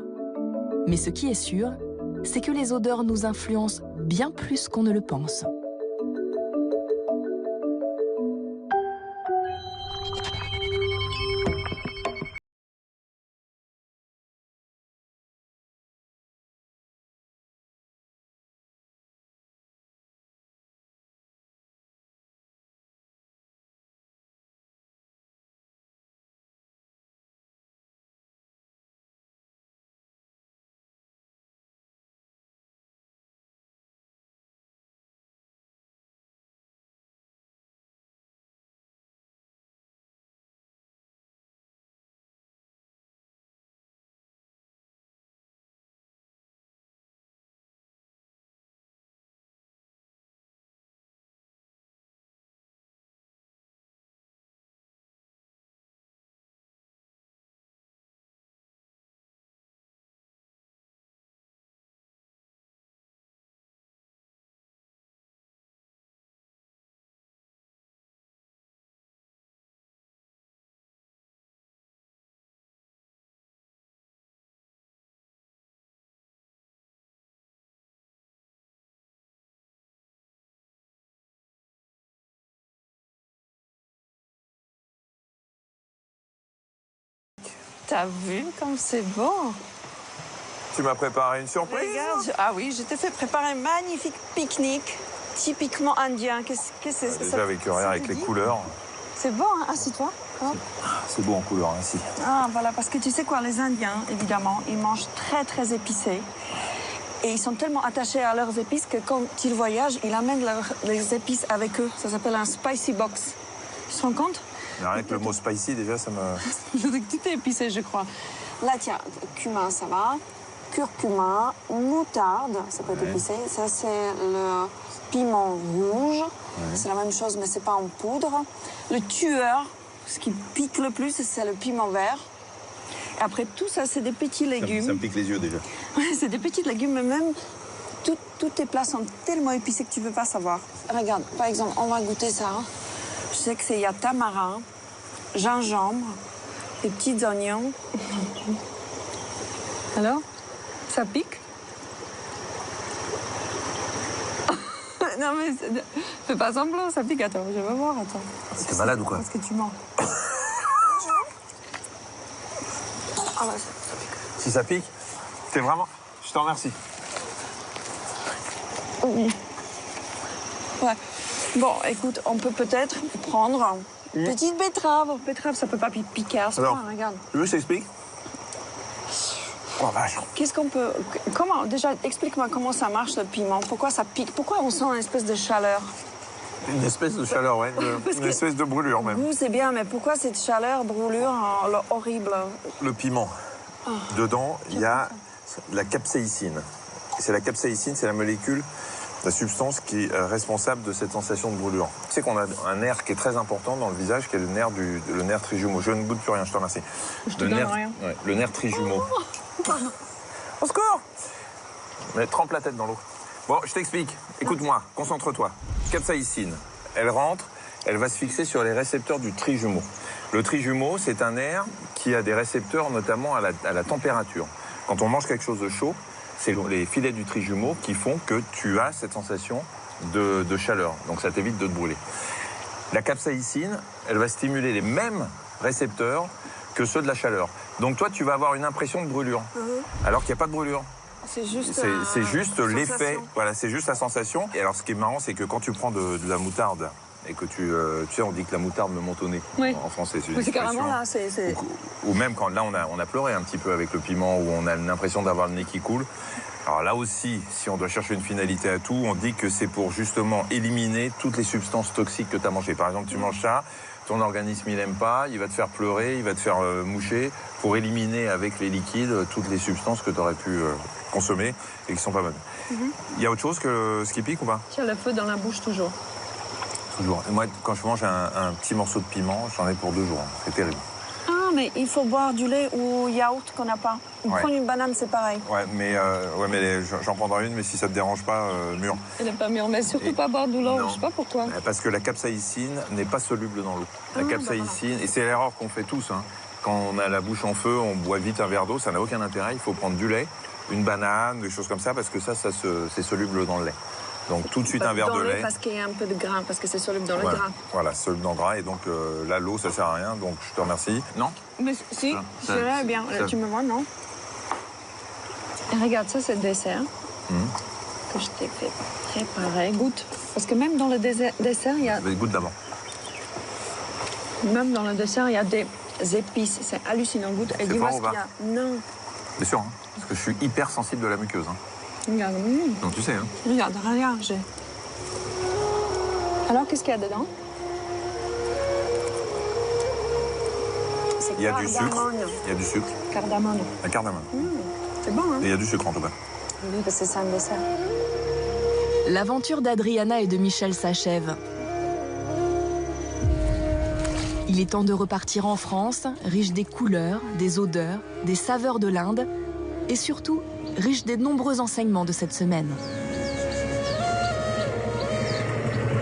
Mais ce qui est sûr, c'est que les odeurs nous influencent bien plus qu'on ne le pense. T'as vu comme c'est beau? Tu m'as préparé une surprise? Regarde, ah oui, je t'ai fait préparer un magnifique pique-nique, typiquement indien. Qu'est-ce que c'est? Déjà avec rien, avec les couleurs. C'est beau, hein? Assieds-toi. C'est beau en couleur, ainsi. Ah, voilà, parce que tu sais quoi, les Indiens, évidemment, ils mangent très, très épicé. Et ils sont tellement attachés à leurs épices que quand ils voyagent, ils amènent les épices avec eux. Ça s'appelle un spicy box. Tu te rends compte? Rien que le mot spicy, déjà, ça me... Tout est épicé, je crois. Là, tiens, cumin, ça va. Curcuma, moutarde, ça peut être épicé. Ça, c'est le piment rouge. C'est la même chose, mais c'est pas en poudre. Le tueur, ce qui pique le plus, c'est le piment vert. Et après, tout ça, c'est des petits légumes. Ça me pique les yeux, déjà. Ouais, c'est des petits légumes, mais même... Tous tes plats sont tellement épicés que tu ne peux pas savoir. Regarde, par exemple, on va goûter ça. Je sais que il y a tamarin, gingembre, des petits oignons. Alors, ça pique? Non mais fais pas semblant, ça pique. Attends, je vais voir, attends. T'es malade ou quoi? Parce que tu mens. Ah ouais, ça pique. Si ça pique, t'es vraiment... Je te remercie. Oui. Ouais. Bon, écoute, on peut peut-être prendre une petite betterave. Betterave, ça peut pas piquer à ce point, regarde. Tu veux que je t'explique? Oh vache. Qu'est-ce qu'on peut... Comment, déjà, explique-moi comment ça marche le piment. Pourquoi ça pique? Pourquoi on sent une espèce de chaleur? Une espèce de chaleur, ouais. Une espèce de brûlure, même. Goût, c'est bien, mais pourquoi cette chaleur, brûlure, horrible? Le piment. Dedans, il y a la capsaïcine. C'est la capsaïcine, c'est la molécule, la substance qui est responsable de cette sensation de brûlure. Tu sais qu'on a un nerf qui est très important dans le visage, qui est le nerf trijumeau. Je ne goûte plus rien, je te remercie. Je te donne rien. Ouais, le nerf trijumeau. Au secours! Mais trempe la tête dans l'eau. Bon, je t'explique. Écoute-moi, concentre-toi. Capsaïcine, elle rentre, elle va se fixer sur les récepteurs du trijumeau. Le trijumeau, c'est un nerf qui a des récepteurs notamment à la température. Quand on mange quelque chose de chaud, c'est les filets du trijumeau qui font que tu as cette sensation de chaleur. Donc ça t'évite de te brûler. La capsaïcine, elle va stimuler les mêmes récepteurs que ceux de la chaleur. Donc toi, tu vas avoir une impression de brûlure, alors qu'il n'y a pas de brûlure. C'est juste, c'est juste l'effet, voilà, c'est juste la sensation. Et alors ce qui est marrant, c'est que quand tu prends de la moutarde, et que tu sais, on dit que la moutarde me monte au nez, en français. C'est carrément là. Ou même quand là, on a pleuré un petit peu avec le piment, où on a l'impression d'avoir le nez qui coule. Alors là aussi, si on doit chercher une finalité à tout, on dit que c'est pour justement éliminer toutes les substances toxiques que tu as mangées. Par exemple, tu manges ça, ton organisme il aime pas, il va te faire pleurer, il va te faire moucher, pour éliminer avec les liquides toutes les substances que tu aurais pu consommer et qui sont pas bonnes. Il y a autre chose que ce qui pique ou pas? Tu as le feu dans la bouche toujours. Toujours. Et moi, quand je mange un petit morceau de piment, j'en ai pour 2 jours. C'est terrible. Ah, mais il faut boire du lait ou yaourt qu'on n'a pas. Ou prendre une banane, c'est pareil. Ouais, mais j'en prendrai une, mais si ça te dérange pas, mûre. Elle n'est pas mûre, mais surtout pas boire de l'eau. Je sais pas pourquoi. Parce que la capsaïcine n'est pas soluble dans l'eau. La capsaïcine, et c'est l'erreur qu'on fait tous, hein. Quand on a la bouche en feu, on boit vite un verre d'eau, ça n'a aucun intérêt. Il faut prendre du lait, une banane, des choses comme ça, parce que c'est soluble dans le lait. Donc tout de suite un verre de lait. Parce qu'il y a un peu de gras, parce que c'est soluble dans le gras. Voilà, soluble dans le gras. Et donc là, l'eau, ça sert à rien. Donc je te remercie. Non? Mais si, c'est là, bien. Tu me vois, non? Et regarde, ça, c'est le dessert que je t'ai fait préparer. Goûte. Parce que même dans le dessert, il y a... Goûte d'abord. Même dans le dessert, il y a des épices. C'est hallucinant. Goûte. Et dis-moi ce qu'il y a. Non. C'est sûr, hein, parce que je suis hyper sensible de la muqueuse. Hein. Regarde. Donc tu sais, hein. Regarde. Alors, qu'est-ce qu'il y a dedans? Il y a du sucre. Il y a du sucre. Cardamone. La cardamone. C'est bon, hein? Et il y a du sucre en tout cas. Oui, parce que c'est ça le dessert. L'aventure d'Adriana et de Michel s'achève. Il est temps de repartir en France, riche des couleurs, des odeurs, des saveurs de l'Inde et surtout riche des nombreux enseignements de cette semaine.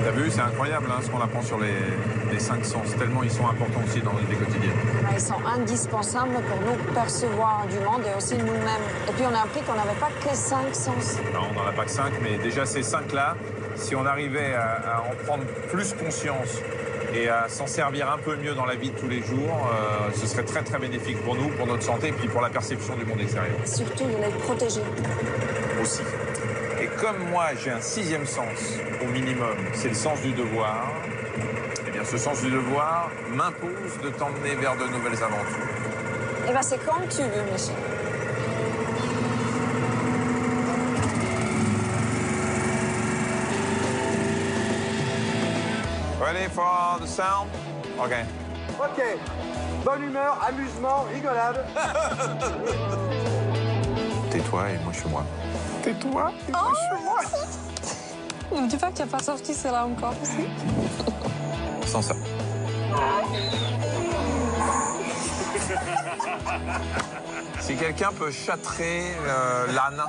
T'as vu, c'est incroyable hein, ce qu'on apprend sur les 5 sens, tellement ils sont importants aussi dans notre vie quotidienne. Ils sont indispensables pour nous percevoir du monde et aussi nous-mêmes. Et puis on a appris qu'on n'avait pas que 5 sens. Non, on n'en a pas que 5, mais déjà ces 5-là, si on arrivait à en prendre plus conscience et à s'en servir un peu mieux dans la vie de tous les jours, ce serait très très bénéfique pour nous, pour notre santé et puis pour la perception du monde extérieur. Surtout de les protéger. Aussi. Et comme moi j'ai un 6e sens au minimum, c'est le sens du devoir, eh bien ce sens du devoir m'impose de t'emmener vers de nouvelles aventures. Eh bien c'est comme tu veux, Michel. Ready for the sound? OK. OK. Bonne humeur, amusement, rigolade. Tais-toi et moi je suis moi. Tais-toi et moi je suis moi. Ne me dis pas que tu n'as pas sorti cela encore aussi. Sans ça. Si quelqu'un peut châtrer l'âne.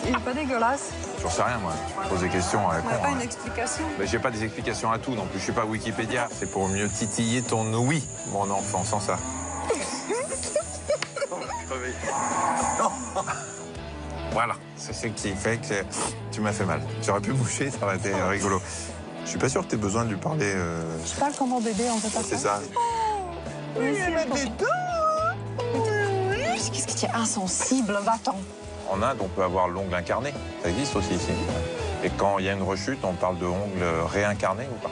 Il n'est pas dégueulasse. J'en sais rien, moi. Je pose des questions à la con. On n'a pas une explication. Mais j'ai pas des explications à tout non plus. Je suis pas Wikipédia. C'est pour mieux titiller ton oui, mon enfant, sans ça. Voilà, c'est ce qui fait que tu m'as fait mal. Tu aurais pu boucher, ça aurait été rigolo. Je suis pas sûr que tu aies besoin de lui parler. Je parle comme un bébé, on fait pas ça. C'est ça. Oui, elle a des dents. Qu'est-ce que tu es insensible, va-t'en. En Inde, on peut avoir l'ongle incarné. Ça existe aussi ici. Et quand il y a une rechute, on parle de ongles réincarnés ou pas?